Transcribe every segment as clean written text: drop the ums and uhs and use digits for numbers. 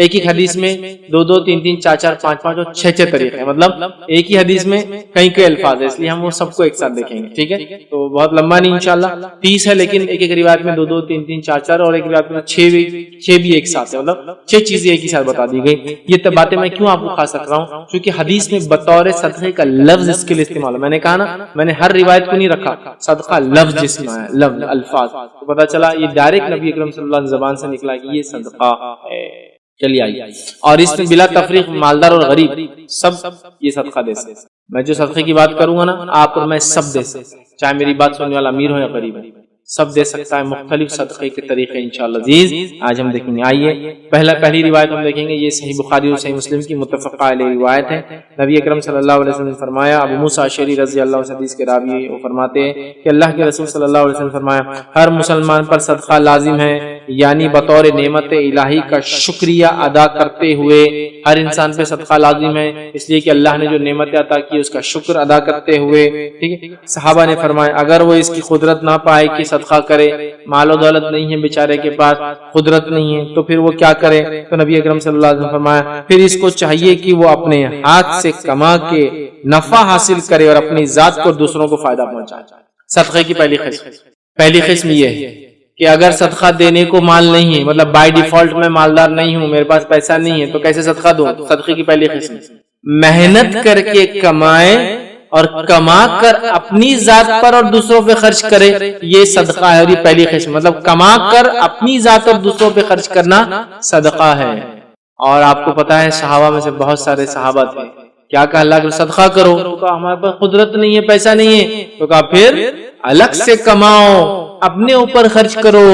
ایک ہی حدیث میں دو دو تین تین چار چار پانچ پانچ اور چھ چھ طریقے ہیں، مطلب ایک ہی حدیث میں کئی الفاظ ہیں، اس لیے ہم وہ سب کو ایک ساتھ دیکھیں گے، ٹھیک ہے؟ تو بہت لمبا نہیں انشاءاللہ، 30 ہے، لیکن ایک ایک روایت میں دو دو تین تین چار چار اور ایک روایت میں چھ بھی ایک ساتھ ہے، مطلب 6 چیزیں ایک ہی ساتھ بتا دی گئی۔ یہ باتیں میں کیوں آپ کو خاص رکھ رہا ہوں؟ کیونکہ حدیث میں بطور صدقے کا لفظ اس کے لیے استعمال ہے۔ میں نے کہا نا، میں نے ہر روایت کو نہیں رکھا، صدقہ لفظ جس میں ہے، لفظ الفاظ، تو پتہ چلا یہ ڈائریکٹ نبی اکرم صلی اللہ علیہ وسلم زبان سے نکلا کہ یہ صدقہ ہے۔ چلیے آئیے، اور اس میں بلا تفریق مالدار اور غریب سب یہ صدقہ دے سکتے۔ میں جو صدقے کی بات کروں گا نا، آپ اور میں سب دے سکتے، چاہے میری بات سننے والا امیر ہو یا غریب ہے، سب دے سکتا ہے۔ مختلف صدقے کے طریقے انشاءاللہ عزیز آج ہم دیکھیں گے۔ آئیے پہلی روایت ہم دیکھیں گے، یہ صحیح بخاری اور صحیح مسلم کی متفق علیہ روایت ہے۔ نبی اکرم صلی اللہ علیہ وسلم نے فرمایا، ابو موسیٰ اشعری رضی اللہ عنہ حدیث کے راوی وہ فرماتے ہیں کہ اللہ کے رسول صلی اللہ علیہ وسلم نے فرمایا، ہر مسلمان پر صدقہ لازم ہے، یعنی بطور نعمت الہی کا شکریہ ادا کرتے ہوئے ہر انسان پہ صدقہ لازم ہے، اس لیے کہ اللہ نے جو نعمت عطا کی اس کا شکر ادا کرتے ہوئے، ٹھیک ہے؟ صحابہ نے فرمایا اگر وہ اس کی قدرت نہ پائے کہ صدقہ کرے، مال و دولت نہیں ہے بیچارے کے پاس، قدرت نہیں ہے، تو پھر وہ کیا کرے؟ تو نبی اکرم صلی اللہ علیہ وسلم نے فرمایا پھر اس کو چاہیے کہ وہ اپنے ہاتھ سے کما کے نفع حاصل کرے اور اپنی ذات کو دوسروں کو فائدہ پہنچائے۔ صدقے کی پہلی قسم یہ ہے کہ اگر صدقہ دینے کو مال نہیں ہے، مطلب بائی ڈیفالٹ میں مالدار نہیں ہوں، میرے پاس پیسہ نہیں ہے، تو کیسے صدقہ دوں؟ صدقے کی پہلی قسم محنت کر کے کمائے اور کما کر اپنی ذات پر اور دوسروں پہ خرچ کرے، یہ صدقہ ہے۔ اور یہ پہلی قسم، مطلب کما کر اپنی ذات اور دوسروں پہ خرچ کرنا صدقہ ہے۔ اور آپ کو پتا ہے صحابہ میں سے بہت سارے صحابہ تھے، کیا کہا؟ اللہ کا صدقہ کرو، تو کہا ہمارے پاس قدرت نہیں ہے، پیسہ نہیں ہے، تو کہا پھر الگ سے کماؤ، اپنے اوپر خرچ کرو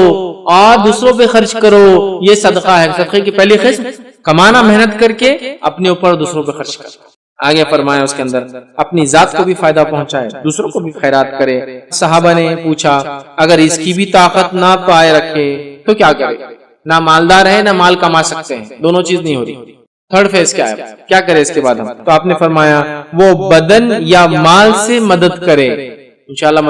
اور دوسروں پہ خرچ کرو، یہ صدقہ ہے۔ صدقے کی پہلی قسم کمانا، محنت کر کے اپنے اوپر اور دوسروں پہ خرچ کرنا۔ آگے فرمایا اس کے اندر اپنی ذات کو بھی فائدہ پہنچائے، دوسروں کو بھی خیرات کرے۔ صحابہ نے پوچھا اگر اس کی بھی طاقت نہ پائے رکھے تو کیا کرے؟ نہ مالدار ہے نہ مال کما سکتے ہیں، دونوں چیز نہیں ہو رہی، تھرڈ فیز کیا ہے؟ کیا کرے اس کے بعد ہم؟ تو آپ نے فرمایا وہ بدن یا مال سے مدد کرے۔ انشاءاللہ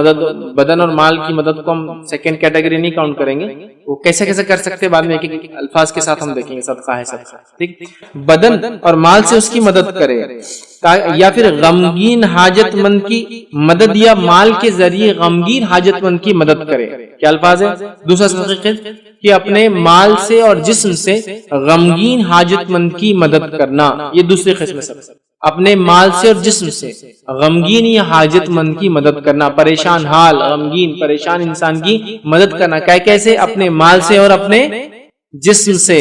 بدن اور مال کی مدد کو ہم سیکنڈ کیٹیگری نہیں کاؤنٹ کریں گے، وہ کیسے کر سکتے ہیں بعد میں ایک ایک الفاظ کے ساتھ ہم دیکھیں گے۔ صدقہ ہے صدقہ، ٹھیک؟ بدن اور مال سے اس کی مدد کرے، یا پھر غمگین حاجت مند کی مدد، یا مال کے ذریعے غمگین حاجت مند کی مدد کرے۔ کیا الفاظ ہے؟ دوسرا صدقہ کہ اپنے مال سے اور جسم سے غمگین حاجت مند کی مدد کرنا، یہ دوسری قسم ہے۔ اپنے مال سے اور جسم سے غمگین یا حاجت مند کی مدد کرنا، پریشان حال، غمگین پریشان انسان کی مدد کرنا۔ کیسے؟ اپنے مال سے اور اپنے جسم سے،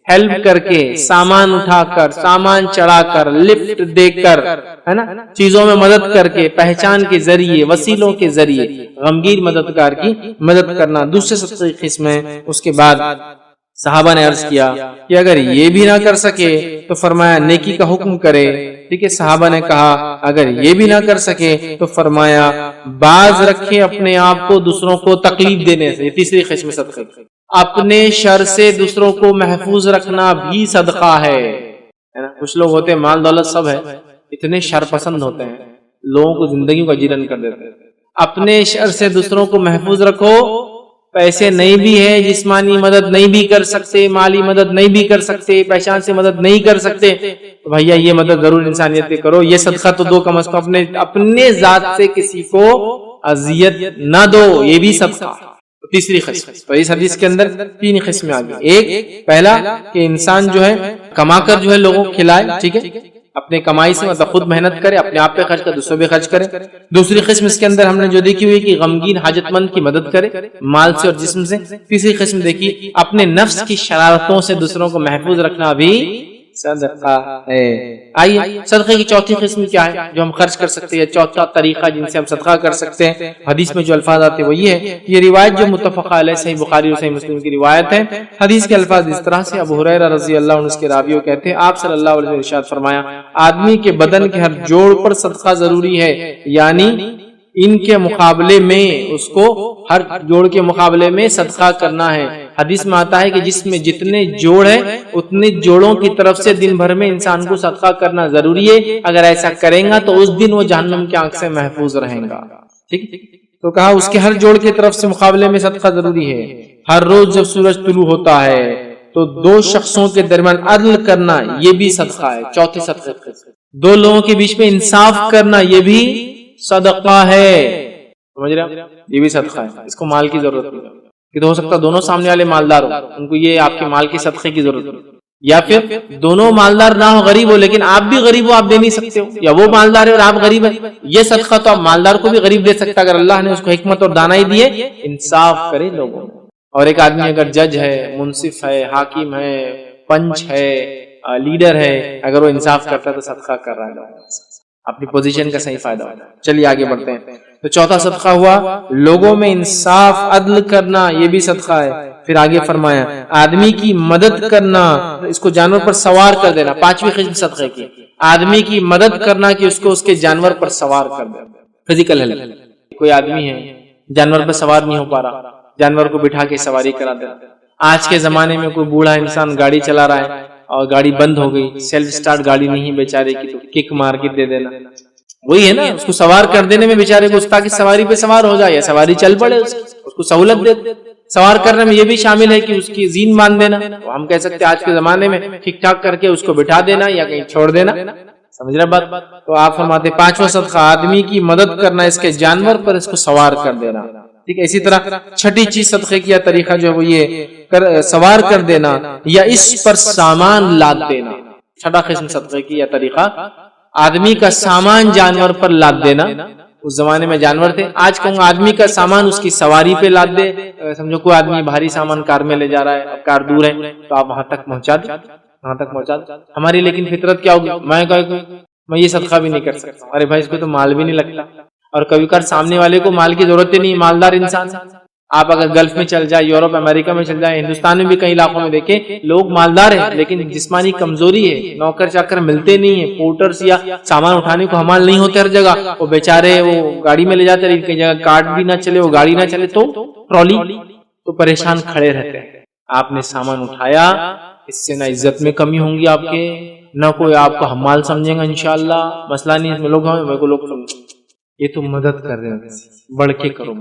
ہیلپ کر کے، سامان اٹھا کر، سامان چڑھا کر، لفٹ دے کر، ہے نا، چیزوں میں مدد کر کے، پہچان کے ذریعے، وسیلوں کے ذریعے غمگین مددگار کی مدد کرنا، دوسرے صدقے کی قسم ہے۔ اس کے بعد صحابہ نے عرض کیا کہ اگر یہ بھی نہ کر سکے تو فرمایا نیکی کا حکم کرے، ٹھیک ہے؟ صحابہ نے کہا اگر یہ بھی نہ کر سکے تو فرمایا باز رکھے اپنے آپ کو دوسروں کو تکلیف دینے سے، یہ تیسری قسم صدقے۔ اپنے شر سے دوسروں کو محفوظ رکھنا بھی صدقہ ہے۔ کچھ لوگ ہوتے ہیں مال دولت سب ہے، اتنے شر پسند ہوتے ہیں، لوگوں کو زندگیوں کا جیرن کر دیتے ہیں۔ اپنے شر سے دوسروں کو محفوظ رکھو، پیسے نہیں بھی ہے، جسمانی مدد نہیں بھی کر سکتے، مالی مدد نہیں بھی کر سکتے، پہچان سے مدد نہیں کر سکتے، تو بھیا یہ مدد ضرور انسانیت پہ کرو، یہ صدقہ تو دو کم از کم، اپنے ذات سے کسی کو اذیت نہ دو، یہ بھی صدقہ۔ تیسری قسم، تو اس حدیث کے اندر 3 قسمیں آ گئی۔ ایک پہلا کہ انسان جو ہے کما کر جو ہے لوگوں کو کھلائے، ٹھیک ہے، اپنے کمائی سے، مطلب خود محنت کرے، اپنے آپ پہ خرچ کرے، دوسروں پہ خرچ کرے۔ دوسری قسم اس کے اندر ہم نے جو دیکھی ہوئی کہ غمگین حاجت مند کی مدد کرے مال سے اور جسم سے۔ تیسری قسم دیکھی اپنے نفس کی شرارتوں سے دوسروں کو محفوظ رکھنا بھی صدقہ ہے۔ آئیے صدقے کی چوتھی قسم کیا ہے جو ہم خرچ کر سکتے ہیں، چوتھا طریقہ جن سے ہم صدقہ کر سکتے ہیں۔ حدیث میں جو الفاظ آتے ہیں وہ یہ ہے، یہ روایت جو متفق علیہ صحیح بخاری اور صحیح مسلم کی روایت ہے۔ حدیث کے الفاظ اس طرح سے، ابو ہریرہ رضی اللہ عنہ اس کے راوی کہتے ہیں آپ صلی اللہ علیہ وسلم نے ارشاد فرمایا آدمی کے بدن کے ہر جوڑ پر صدقہ ضروری ہے، یعنی ان کے مقابلے میں، اس کو ہر جوڑ کے مقابلے میں صدقہ کرنا ہے۔ حدیث میں آتا ہے کہ جس میں جتنے جوڑ ہیں اتنے جوڑوں کی طرف سے دن بھر میں انسان کو صدقہ کرنا ضروری ہے، اگر ایسا کرے گا تو اس دن وہ جہنم کی آنکھ سے محفوظ رہے گا، ٹھیک؟ تو کہا اس کے ہر جوڑ کی طرف سے مقابلے میں صدقہ ضروری ہے۔ ہر روز جب سورج طلوع ہوتا ہے تو دو شخصوں کے درمیان عدل کرنا یہ بھی صدقہ ہے. چوتھے صدقے دو لوگوں کے بیچ میں انصاف کرنا یہ بھی صدقہ ہے. سمجھ رہے ہیں؟ یہ بھی صدقہ ہے. اس کو مال کی ضرورت نہیں کہ تو ہو سکتا دونوں سامنے والے مالدار ہو, ان کو یہ آپ کے مال کی صدقے کی ضرورت نہیں, یا پھر دونوں مالدار نہ ہو غریب ہو لیکن آپ بھی غریب ہو آپ دے نہیں سکتے ہو, یا وہ مالدار ہے اور آپ غریب ہیں, یہ صدقہ تو آپ مالدار کو بھی غریب دے سکتا اگر اللہ نے اس کو حکمت اور دانائی دی ہے. انصاف کرے لوگوں میں. اور ایک آدمی اگر جج ہے, منصف ہے, حاکم ہے, پنچ ہے, لیڈر ہے, اگر وہ انصاف کرتا ہے تو صدقہ کر رہا ہے, اپنی پوزیشن کا صحیح فائدہ ہوتا ہے. چلیے آگے بڑھتے ہیں. تو چوتھا صدقہ ہوا لوگوں میں انصاف عدل کرنا, یہ بھی صدقہ ہے. پھر آگے فرمایا آدمی کی مدد کرنا, اس کو جانور پر سوار کر دینا. پانچویں قسم صدقے کی آدمی کی مدد کرنا کہ اس کو اس کے جانور پر سوار کر دینا. فزیکل ہیلپ, کوئی آدمی ہے جانور پر سوار نہیں ہو پا رہا, جانور کو بٹھا کے سواری کرا دینا. آج کے زمانے میں کوئی بوڑھا انسان گاڑی چلا رہا ہے اور گاڑی بند ہو گئی, سیلف سٹارٹ گاڑی نہیں بیچارے کی, تو کک مار کے دے دینا. وہی ہے نا, اس کو سوار کر دینے میں بیچارے کو تاکہ سواری پہ سوار ہو جائے یا سواری چل پڑے, اس کو سہولت دے. سوار کرنے میں یہ بھی شامل ہے کہ اس کی زین باندھ دینا. ہم کہہ سکتے ہیں آج کے زمانے میں ٹھیک ٹھاک کر کے اس کو بٹھا دینا یا کہیں چھوڑ دینا. سمجھ رہے بات؟ تو آپ فرماتے پانچواں صدقہ آدمی کی مدد کرنا, اس کے جانور پر اس کو سوار کر دینا. ٹھیک ہے. اسی طرح چھٹی چیز صدقے کی طریقہ جو ہے وہ یہ سوار کر دینا یا اس پر سامان لاد دینا. چھٹا قسم صدقے کی یا طریقہ آدمی کا سامان جانور پر لاد دینا. اس زمانے میں جانور تھے, آج کہوں آدمی کا سامان اس کی سواری پہ لاد دے. سمجھو کوئی آدمی بھاری سامان کار میں لے جا رہا ہے, اب کار دور ہے تو آپ وہاں تک پہنچا دیں, وہاں تک پہنچا دیں. ہماری لیکن فطرت کیا ہوگی, میں یہ صدقہ بھی نہیں کر سکتا. ارے بھائی اس کو تو مال بھی نہیں لگتا. اور کبھی کبھار سامنے والے کو مال کی ضرورت ہی نہیں, مالدار انسان. آپ اگر گلف میں چل جائے, یورپ امریکہ میں چل جائے, ہندوستان میں بھی کئی علاقوں میں دیکھیں لوگ مالدار ہیں لیکن جسمانی کمزوری ہے, نوکر چاکر ملتے نہیں ہیں, پورٹرز یا سامان اٹھانے کو حمال نہیں ہوتے ہر جگہ, وہ بیچارے وہ گاڑی میں لے جاتے ہیں, کئی جگہ کارٹ بھی نہ چلے, وہ گاڑی نہ چلے تو ٹرالی, تو پریشان کھڑے رہتے ہیں. آپ نے سامان اٹھایا, اس سے نہ عزت میں کمی ہوں گی آپ کے, نہ کوئی آپ کو حمال سمجھیں گا انشاءاللہ. مسئلہ نہیں اس میں لوگ یہ تو مدد کر رہے ہیں, بڑھ کے کرو.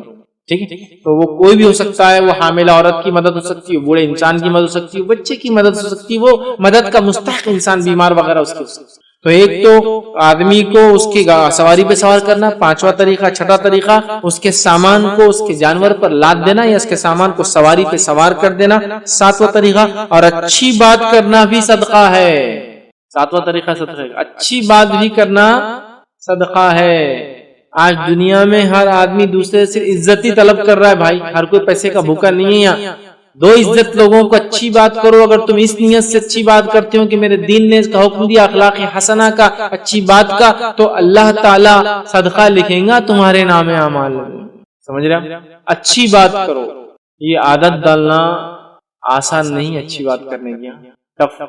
ٹھیک ہے. تو وہ کوئی بھی ہو سکتا ہے, وہ حاملہ عورت کی مدد ہو سکتی ہے, بوڑھے انسان کی مدد ہو سکتی ہے, بچے کی مدد ہو سکتی ہے, وہ مدد کا مستحق انسان بیمار وغیرہ اس کی. تو ایک تو آدمی کو اس کی سواری پہ سوار کرنا, پانچواں طریقہ. چھٹا طریقہ اس کے سامان کو اس کے جانور پر لاد دینا یا اس کے سامان کو سواری پہ سوار کر دینا. ساتواں طریقہ اور اچھی بات کرنا بھی صدقہ ہے. ساتواں طریقہ صدقہ, اچھی بات بھی کرنا صدقہ ہے. آج دنیا میں ہر آدمی دوسرے سے عزت ہی طلب کر رہا ہے بھائی, ہر کوئی پیسے کا بھوکا نہیں ہے یہاں. دو عزت لوگوں کو, اچھی بات کرو. اگر تم اس نیت سے اچھی بات کرتے ہو کہ میرے دین نے اس کا حکم دیا اخلاق حسنہ کا, اچھی بات کا, تو اللہ تعالی صدقہ لکھیں گا تمہارے نام اعمال. سمجھ رہے؟ اچھی بات کرو. یہ عادت ڈالنا آسان نہیں, اچھی بات کرنے کی ٹف.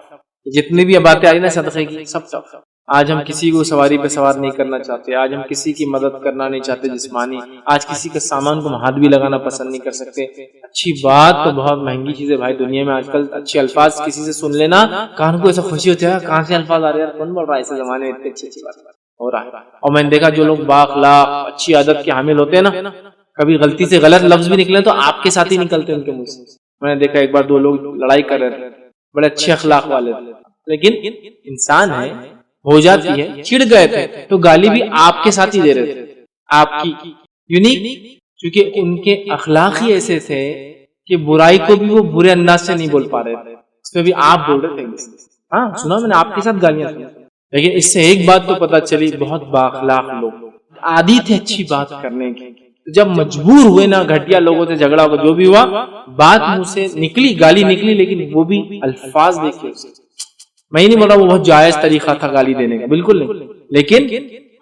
جتنی بھی باتیں آئی نا صدقے کی سب ٹف. آج ہم کسی کو سواری پہ سوار نہیں کرنا چاہتے, آج ہم کسی کی مدد کرنا نہیں چاہتے جسمانی, آج کسی کے سامان کو ہاتھ بھی لگانا پسند نہیں کر سکتے. اچھی بات تو بہت مہنگی چیز ہے بھائی دنیا میں. آج کل اچھے الفاظ کسی سے سن لینا, کان کو ایسا خوشی ہوتی ہے, کہاں سے الفاظ آ رہے ہیں, کون بول رہا ہے ایسے زمانے میں اتنی اچھی بات ہو رہا ہے. اور میں نے دیکھا جو لوگ بااخلاق اچھی عادت کے حامل ہوتے ہیں نا, کبھی غلطی سے غلط لفظ بھی نکلے تو آپ کے ساتھ ہی نکلتے ہیں ان کے منہ سے. میں نے دیکھا ایک بار دو لوگ لڑائی کر رہے تھے, بڑے اچھے اخلاق والے تھے, لیکن انسان ہے ہو جاتی ہے, چڑ گئے تھے تو گالی بھی آپ کے ساتھ ہی دے رہے تھے, آپ کی یونیک, کیونکہ ان کے اخلاق ہی ایسے تھے کہ برائی کو بھی وہ برے انداز سے نہیں بول پا رہے تھے, اس میں بھی آپ بول رہے تھے. ہاں سنا میں نے آپ کے ساتھ گالیاں سنی, لیکن اس سے ایک بات تو پتا چلی, بہت بااخلاق لوگ عادی تھے اچھی بات کرنے کی. جب مجبور ہوئے نا گھٹیا لوگوں سے جھگڑا ہو, جو بھی ہوا بات منہ سے نکلی, گالی نکلی, لیکن وہ بھی الفاظ دیکھے. میں ہی نہیں بول رہا وہ بہت جائز طریقہ تھا گالی دینے کا, بالکل نہیں, لیکن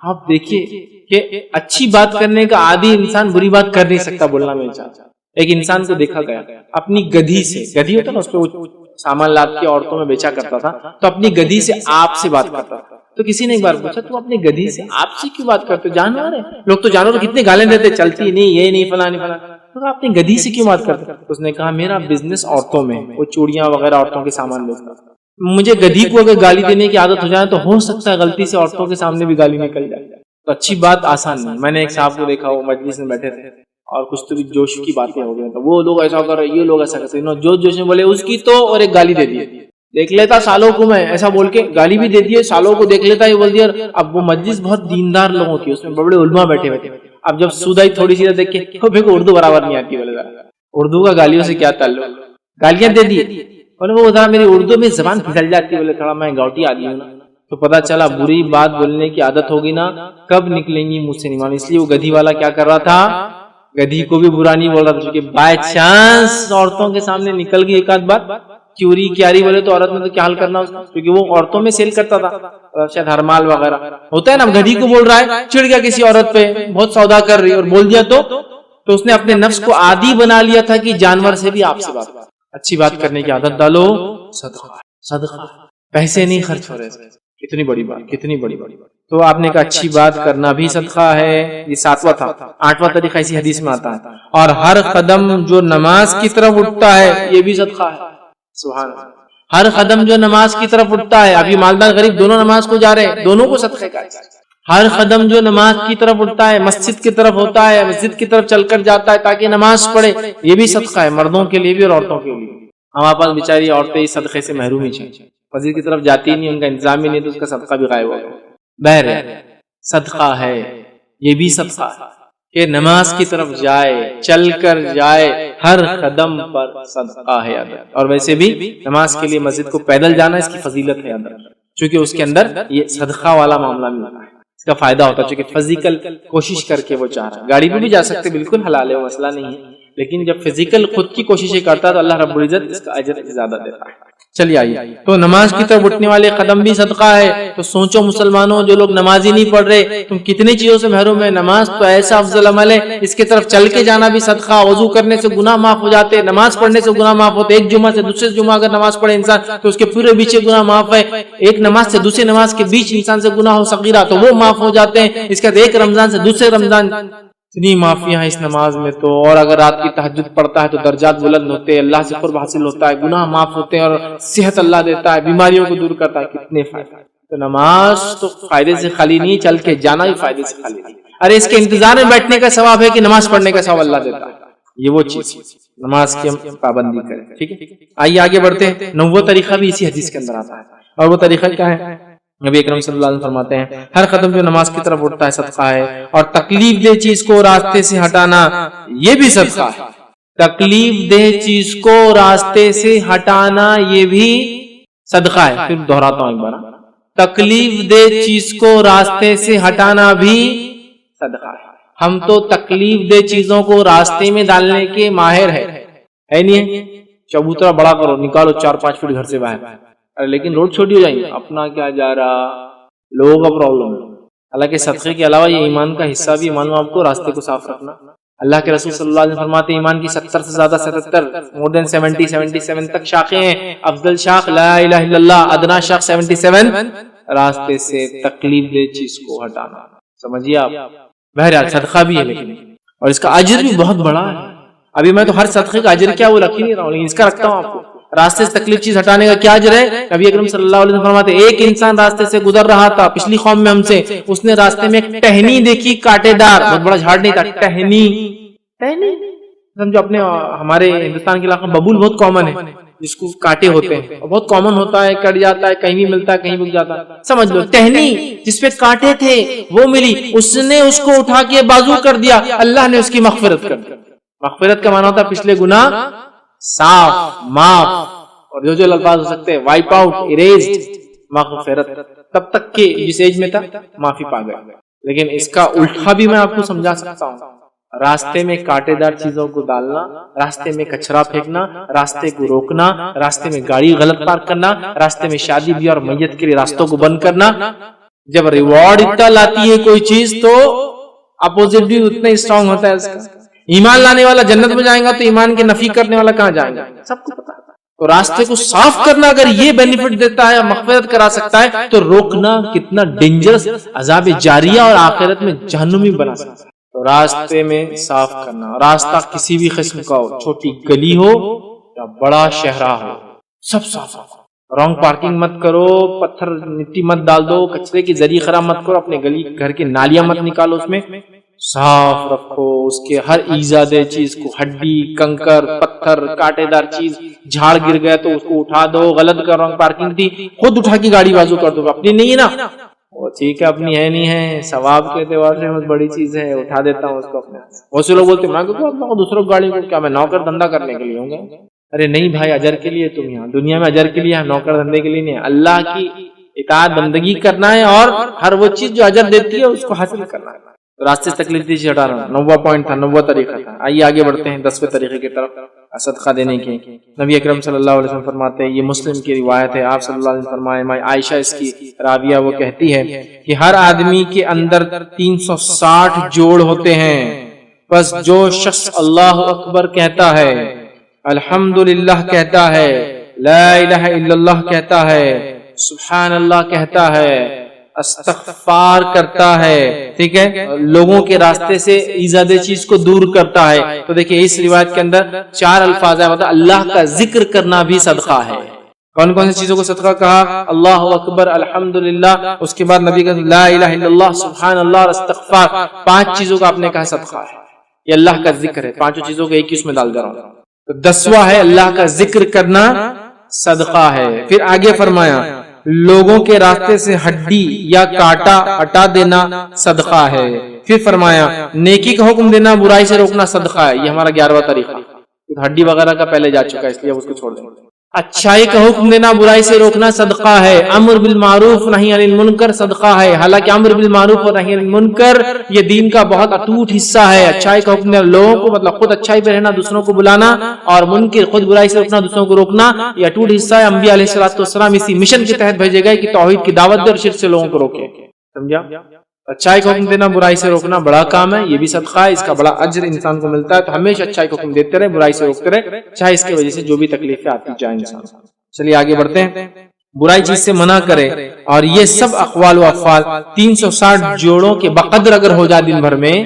آپ دیکھیے کہ اچھی بات کرنے کا عادی انسان بری بات کر نہیں سکتا بولنا نہیں چاہتا. ایک انسان کو دیکھا گیا اپنی گدھی سے, گدھی ہوتا نا اس پہ وہ سامان لاد کے عورتوں میں بیچا کرتا تھا, تو اپنی گدھی سے آپ سے بات کرتا تھا. تو کسی نے ایک بار پوچھا تو اپنی گدھی سے آپ سے کیوں بات کرتے, جانور ہے لوگ تو جانور کتنے گالیں دیتے, چلتی نہیں, یہ نہیں, فلاں نہیں فلاں, تو آپ اپنی گدھی سے کیوں بات کرتے. اس نے کہا میرا بزنس عورتوں میں, وہ چوڑیاں وغیرہ عورتوں کے سامان بیچتا تھا, مجھے گدھی کو اگر گالی دینے کی عادت ہو جائے تو ہو سکتا ہے غلطی سے عورتوں کے سامنے بھی گالی نکل جائے. تو اچھی بات آسان نہیں. میں نے ایک صاحب کو دیکھا, وہ مجلس میں بیٹھے تھے اور کچھ تو بھی جوش کی باتیں ہو گئی, تو وہ لوگ ایسا کر رہے, یہ لوگ ایسا کرتے ہیں, جوش میں بولے اس کی تو, اور ایک گالی دے دی, دیکھ لیتا سالوں کو میں ایسا بول کے گالی بھی دے دیے, سالوں کو دیکھ لیتا, یہ بول دیا. اب وہ مجلس بہت دیندار لوگوں کی, اس میں بڑے علماء بیٹھے بیٹھے, اب جب سودائی تھوڑی سی دیکھ کے میرے کو اردو برابر نہیں آتی, بولے اردو کا گالیوں سے کیا تعلق, گالیاں دے دی. بولے وہ ذرا میری اردو میں زبان پھسل جاتی, بولے تھوڑا میں گاؤٹی آدمی ہوں نا. تو پتا چلا بری بات بولنے کی عادت ہوگی نا, کب نکلیں گی منہ سے نہیں معلوم. اس لیے وہ گدھی والا کیا کر رہا تھا, گدھی کو بھی برا نہیں بول رہا تھا, کیونکہ بائی چانس عورتوں کے سامنے نکل گئی ایک آدھ بات چوری کیاری بولے تو عورت میں تو کیا حل کرنا اس کا, کیونکہ وہ عورتوں میں سیل کرتا تھا, شاید ہرمال وغیرہ ہوتا ہے نا. گدھی کو بول رہا ہے, چڑ گیا کسی عورت پہ, بہت سودا کر رہی اور بول دیا تو اس نے اپنے نفس کو عادی بنا لیا تھا کہ جانور سے بھی آپ سے بات, اچھی بات کرنے کی عادت ڈالو. صدقہ صدقہ, پیسے نہیں خرچ ہو رہے, کتنی بڑی بات, کتنی بڑی بات. تو آپ نے کہا اچھی بات کرنا بھی صدقہ ہے, یہ 7واں تھا. 8واں طریقہ اسی حدیث میں آتا ہے, اور ہر قدم جو نماز کی طرف اٹھتا ہے یہ بھی صدقہ ہے. سبحان اللہ, ہر قدم جو نماز کی طرف اٹھتا ہے, ابھی مالدار غریب دونوں نماز کو جا رہے ہیں, دونوں کو صدقے کا. ہر قدم جو نماز کی طرف اٹھتا ہے, مسجد کی طرف ہوتا ہے, مسجد کی طرف چل کر جاتا ہے تاکہ نماز پڑھے, یہ بھی صدقہ ہے, مردوں کے لیے بھی اور عورتوں کے لیے. ہمارے پاس بیچاری عورتیں اس صدقے سے محروم ہی ہیں, مسجد کی طرف جاتی نہیں, ان کا انتظام ہی نہیں, تو اس کا صدقہ بھی غائب ہو گیا. بہر صدقہ ہے, یہ بھی صدقہ ہے کہ نماز کی طرف جائے, چل کر جائے, ہر قدم پر صدقہ ہے. اور ویسے بھی نماز کے لیے مسجد کو پیدل جانا اس کی فضیلت ہے اندر, چونکہ اس کے اندر یہ صدقہ والا معاملہ بھی ہوتا ہے, اس کا فائدہ ہوتا ہے, چونکہ فزیکل کوشش کر کے وہ چاہ رہا ہے. گاڑی پہ بھی جا سکتے, بالکل حلال ہے, وہ مسئلہ نہیں ہے, لیکن جب فزیکل خود کی کوششیں کرتا ہے تو اللہ رب العزت اس کا اجر زیادہ دیتا ہے. چلیے آئیے, تو نماز کی طرف اٹھنے والے قدم بھی صدقہ ہے. تو سوچو مسلمانوں, جو لوگ نمازی نہیں پڑھ رہے, تم کتنی چیزوں سے محروم ہے. نماز تو ایسا افضل عمل ہے, اس کی طرف چل کے جانا بھی صدقہ. وضو کرنے سے گناہ معاف ہو جاتے, نماز پڑھنے سے گناہ معاف ہوتے. ایک جمعہ سے دوسرے جمعہ اگر نماز پڑھے انسان تو اس کے پورے پیچھے گناہ معاف ہے. ایک نماز سے دوسری نماز کے بیچ انسان سے گناہ ہو صغیرہ تو وہ معاف ہو جاتے ہیں. اس کے بعد ایک رمضان سے دوسرے رمضان, اتنی معافیاں ہیں اس نماز میں تو. اور اگر رات کی تہجد پڑھتا ہے تو درجات بلند ہوتے ہیں, اللہ سے قرب حاصل ہوتا ہے, گناہ معاف ہوتے ہیں, اور صحت اللہ دیتا ہے, بیماریوں کو دور کرتا ہے. کتنے فائدے. تو نماز تو فائدے سے خالی نہیں, چل کے جانا بھی فائدے سے خالی نہیں. ارے اس کے انتظار میں بیٹھنے کا ثواب ہے کہ نماز پڑھنے کا ثواب اللہ دیتا ہے. یہ وہ چیز, نماز کی ہم پابندی کریں. ٹھیک ہے, آئیے آگے بڑھتے ہیں. 9واں طریقہ بھی اسی حدیث کے اندر آتا ہے, اور وہ طریقہ کیا ہے؟ نبی اکرم صلی اللہ علیہ وسلم فرماتے ہیں, ہر قدم جو نماز کی طرف اٹھتا ہے صدقہ ہے, اور تکلیف دہ چیز کو راستے سے ہٹانا یہ بھی صدقہ ہے. تکلیف دہ چیز کو راستے سے ہٹانا یہ بھی صدقہ ہے. پھر دہراتا ہوں ایک بار, تکلیف دہ چیز کو راستے سے ہٹانا بھی صدقہ ہے. ہم تو تکلیف دہ چیزوں کو راستے میں ڈالنے کے ماہر ہے نہیں. چبوترا بڑا کرو, نکالو 4-5 فٹ گھر سے باہر, لیکن روڈ چھوٹی ہو جائیں گی, اپنا کیا جا رہا, لوگوں کا پرابلم ہے. حالانکہ صدقے کے علاوہ یہ ایمان کا حصہ بھی معلوم آپ کو, راستے کو صاف رکھنا. اللہ کے رسول صلی اللہ علیہ وسلم فرماتے ہیں ایمان کی 70 سے زیادہ 77 مور دین 77 تک شاخیں ہیں. افضل شاخ لا الہ الا اللہ, ادنا شاخ 77 راستے سے تکلیف دہ چیز کو ہٹانا. سمجھیے آپ, بہرحال صدقہ بھی ہے لیکن, اور اس کا اجر بھی بہت بڑا ہے. ابھی میں تو ہر صدقے کا اجر کیا وہ رکھ ہی نہیں رہا ہوں, لیکن اس کا رکھتا ہوں آپ کو. راستے سے تکلیف چیز ہٹانے کا کیا اجر ہے؟ نبی اکرم صلی اللہ علیہ وسلم فرماتے ایک انسان راستے سے گزر رہا تھا پچھلی قوم میں ہم سے, اس نے راستے میں ایک ٹہنی دیکھی, کانٹے دار, بہت بڑا جھاڑ نہیں تھا, ٹہنی. سمجھو اپنے ہمارے ہندوستان کے علاقے میں ببول بہت کامن ہے, جس کو کانٹے ہوتے ہیں, بہت کامن ہوتا ہے, کٹ جاتا ہے, کہیں بھی ملتا ہے, کہیں رک جاتا ہے. سمجھ لو ٹہنی جس پہ کانٹے تھے وہ ملی, اس نے اس کو اٹھا کے بازو کر دیا, اللہ نے اس کی مغفرت کر دی. مغفرت کا معنی ہوتا ہے پچھلے گناہ صاف, معاف, اور جو الفاظ ہو سکتے ہیں وائپ آؤٹ, اریزڈ, مغفرت. تب تک کہ جس ایج میں تھا معافی پا گیا. لیکن اس کا الٹا بھی میں آپ کو سمجھا سکتا ہوں. راستے میں کانٹے دار چیزوں کو ڈالنا, راستے میں کچرا پھینکنا, راستے کو روکنا, راستے میں گاڑی غلط پارک کرنا, راستے میں شادی بیاہ اور میت کے لیے راستوں کو بند کرنا. جب ریوارڈ اتنا لاتی ہے کوئی چیز تو اپوزٹ بھی اتنا اسٹرانگ ہوتا ہے اس کا. ایمان لانے والا جنت میں جائے گا تو ایمان کے نفی کرنے والا کہاں جائے گا, سب کو پتا ہے. تو راستے کو صاف کرنا اگر یہ بینیفٹ دیتا ہے, مغفرت کرا سکتا ہے, تو روکنا کتنا ڈینجرس, عذاب جاریہ اور آخرت میں جہنمی بنا سکتا ہے. تو راستے میں صاف کرنا, راستہ کسی بھی قسم کا ہو, چھوٹی گلی ہو یا بڑا شہرہ ہو, سب صاف. رانگ پارکنگ مت کرو, پتھر مٹی مت ڈال دو, کچرے کے ذریعے خراب مت کرو, اپنے گلی گھر کے نالیاں مت نکالو, اس میں صاف رکھو، اس کے ہر ایزادہ چیز کو، ہڈی، کنکر، پتھر، کانٹے دار چیز، جھاڑ گر گیا تو اس کو اٹھا دو، غلط کر رہا ہوں پارکنگ تھی خود اٹھا کے گاڑی بازو کر دو، اپنی نہیں ہے نا وہ ٹھیک ہے، اپنی ہے نہیں ہے، ثواب کے اعتبار سے بہت بڑی چیز ہے، اٹھا دیتا ہوں اس کو اپنے۔ بہت سے لوگ بولتے ہیں میں دوسروں گاڑی کو کیا میں نوکر دھندا کرنے کے لیے ہوں گا؟ ارے نہیں بھائی، اجر کے لیے تم یہاں دنیا میں اجر کے لیے، نوکر دھندے کے لیے نہیں، اللہ کی اطاعت بندگی کرنا ہے اور ہر وہ چیز جو اجر دیتی ہے اس کو حاصل کرنا ہے۔ راستے سے تکلیف دیجیے ہٹا رہا ہوں، 90 پوائنٹ تھا، 90 طریقہ تھا۔ آئیے آگے بڑھتے ہیں 10ویں طریقے کی طرف صدقہ دینے کے۔ نبی اکرم صلی اللہ علیہ وسلم فرماتے ہیں، یہ مسلم کی روایت ہے، آپ صلی اللہ علیہ وسلم فرمائے، میں عائشہ اس کی راویہ، وہ کہتی ہے کہ ہر آدمی کے اندر 360 جوڑ ہوتے ہیں، بس جو شخص اللہ اکبر کہتا ہے، الحمدللہ کہتا ہے، لا الہ الا اللہ کہتا ہے، سبحان اللہ کہتا ہے، استغفار کرتا ہے، ٹھیک ہے، لوگوں کے راستے سے ایزادہ چیز کو دور کرتا ہے۔ تو دیکھیں اس روایت کے اندر 4 الفاظ ہیں، مطلب اللہ کا ذکر کرنا بھی صدقہ ہے۔ کون کون سی چیزوں کو صدقہ کہا؟ اللہ اکبر، الحمدللہ، اس کے بعد نبی کا لا الہ الا اللہ، سبحان اللہ اور استغفار، 5 چیزوں کا آپ نے کہا صدقہ ہے، یہ اللہ کا ذکر ہے، 5 چیزوں کو ایک ہی اس میں ڈال دے رہا ہوں۔ تو 10واں ہے اللہ کا ذکر کرنا صدقہ ہے۔ پھر آگے فرمایا لوگوں کے راستے سے ہڈی یا کانٹا ہٹا دینا صدقہ ہے۔ پھر فرمایا نیکی کا حکم دینا، برائی سے روکنا صدقہ ہے۔ یہ ہمارا 11واں طریقہ، ہڈی وغیرہ کا پہلے جا چکا ہے اس لیے اس کو چھوڑ دیں۔ اچھائی کا حکم دینا، برائی سے روکنا صدقہ ہے۔ امر بالمعروف نہی عن المنکر صدقہ ہے۔ حالانکہ امر بالمعروف اور نہی عن المنکر یہ دین کا بہت اٹوٹ حصہ ہے۔ اچھائی کا حکم دینا، لوگوں کو مطلب خود اچھائی پہ رہنا، دوسروں کو بلانا، اور منکر خود برائی سے روکنا، دوسروں کو روکنا، یہ اٹوٹ حصہ ہے۔ انبیاء علیہ الصلوۃ والسلام اسی مشن کے تحت بھیجے گئے کہ توحید کی دعوت دے اور شرک سے لوگوں کو روکے، سمجھا؟ اچھائی کا حکم دینا، برائی سے روکنا بڑا کام ہے، یہ بھی صدقہ ہے، اس کا بڑا اجر انسان کو ملتا ہے۔ تو ہمیشہ اچھائی کا حکم دیتے رہے، برائی سے روکتے رہے، چاہے اس کی وجہ سے جو بھی تکلیفیں آتی جائیں انسان۔ چلیے آگے بڑھتے ہیں، برائی چیز سے منع کرے، اور یہ سب اقوال و افعال 360 جوڑوں کے بقدر اگر ہو جائے دن بھر میں،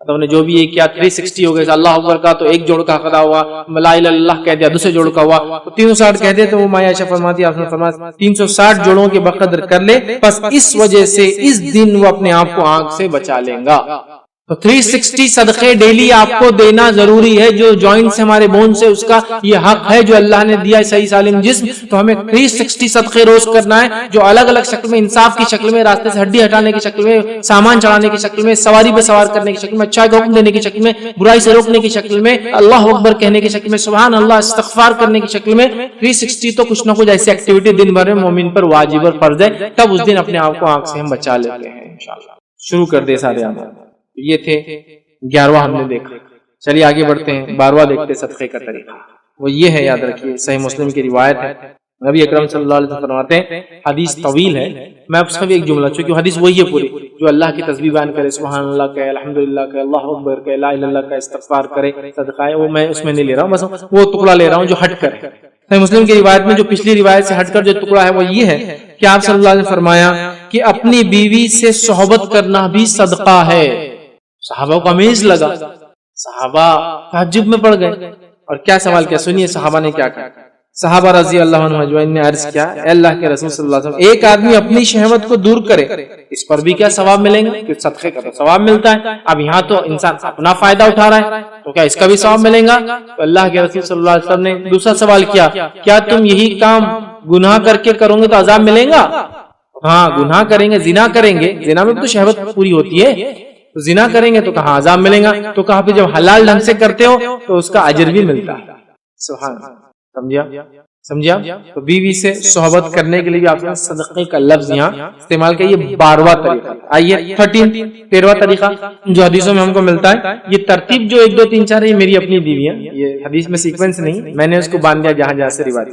تو نے جو بھی یہ کیا 360 ہو گئے، اللہ اکبر کا تو ایک جوڑ کا ادا ہوا، لا الہ الا اللہ کہہ دیا دوسرے جوڑ کا ہوا، تو 360 کہہ دے، تو وہ مایا عائشہ فرماتی ہے، آپ نے فرمایا 360 جوڑوں کے بقدر کر لے، بس اس وجہ سے اس دن وہ اپنے آپ کو آنکھ سے بچا لیں گا۔ تو 360 صدقے ڈیلی آپ کو دینا ضروری ہے، جو جوائنٹ سے ہمارے بون سے اس کا یہ حق ہے جو اللہ نے دیا ہے صحیح سالم جسم، تو ہمیں 360 صدقے روز کرنا ہے، جو الگ الگ شکل میں، انصاف کی شکل میں، راستے سے ہڈی ہٹانے کی شکل میں، سامان چڑھانے کی شکل میں، سواری پہ سوار کرنے کی شکل میں، اچھائی کا حکم دینے کی شکل میں، برائی سے روکنے کی شکل میں، اللہ اکبر کہنے کی شکل میں، سبحان اللہ استغفار کرنے کی شکل میں۔ 360 تو کچھ نہ کچھ ایسی ایکٹیویٹی دن بھر میں مومن پر واجب اور فرض ہے، تب اس دن اپنے آپ کو آنکھ سے ہم بچا لیتے ہیں انشاءاللہ۔ شروع کر دے سارے عمل، یہ تھے 11واں ہم نے دیکھا۔ چلیے آگے بڑھتے ہیں، 12واں دیکھتے صدقے کا طریقہ، وہ یہ ہے، یاد رکھیے صحیح مسلم کی روایت ہے، نبی اکرم صلی اللہ علیہ وسلم فرماتے ہیں، حدیث طویل ہے، میں اس کا بھی ایک جملہ، چونکہ حدیث وہی ہے پوری، جو اللہ کی تسبیح بیان کرے، سبحان اللہ کہے، الحمدللہ کہے، اللہ اکبر کہے، لا الہ الا اللہ کہے، استغفار کرے، صدقہ ہے، وہ میں اس میں نہیں لے رہا ہوں، بس وہ ٹکڑا لے رہا ہوں جو ہٹ کر ہے۔ صحیح مسلم کی روایت میں جو پچھلی روایت سے ہٹ کر جو ٹکڑا ہے وہ یہ ہے کہ آپ صلی اللہ علیہ وسلم فرمایا کہ اپنی بیوی سے صحبت کرنا بھی صدقہ ہے۔ صحابہ کو امیز لگا، صحابہ تعجب میں پڑ گئے، اور کیا سوال کیا، سنیے صحابہ نے کیا کہا۔ صحابہ رضی اللہ عنہ اجمعین نے عرض کیا، اے اللہ کے رسول صلی اللہ علیہ وسلم، ایک آدمی اپنی شہوت کو دور کرے، اس پر بھی کیا ثواب ملیں گے؟ کہ صدقے کا تو ثواب ملتا ہے، اب یہاں تو انسان اپنا فائدہ اٹھا رہا ہے، تو کیا اس کا بھی ثواب ملے گا؟ تو اللہ کے رسول صلی اللہ علیہ وسلم نے دوسرا سوال کیا، کیا تم یہی کام گناہ کر کے کرو گے تو عذاب ملے گا؟ ہاں، گناہ کریں گے، زنا کریں گے، زنا میں تو شہوت پوری ہوتی ہے، تو زنا کریں گے تو کہاں عذاب ملے گا؟ تو کہا پھر جب حلال ڈھنگ سے کرتے ہو تو اس کا اجر بھی ملتا ہے۔ سبحان اللہ، سمجھا؟ تو بیوی سے صحبت کرنے کے لیے بھی آپ نے صدقے کا لفظ یہاں استعمال کیا، یہ 12واں طریقہ۔ آئیے 13واں طریقہ جو حدیثوں میں ہم کو ملتا ہے، یہ ترتیب جو 1 2 3 4 ہے، یہ میری اپنی دی ہوئی ہے، یہ حدیث میں سیکوینس نہیں، میں نے اس کو باندھ دیا جہاں جہاں سے روایت۔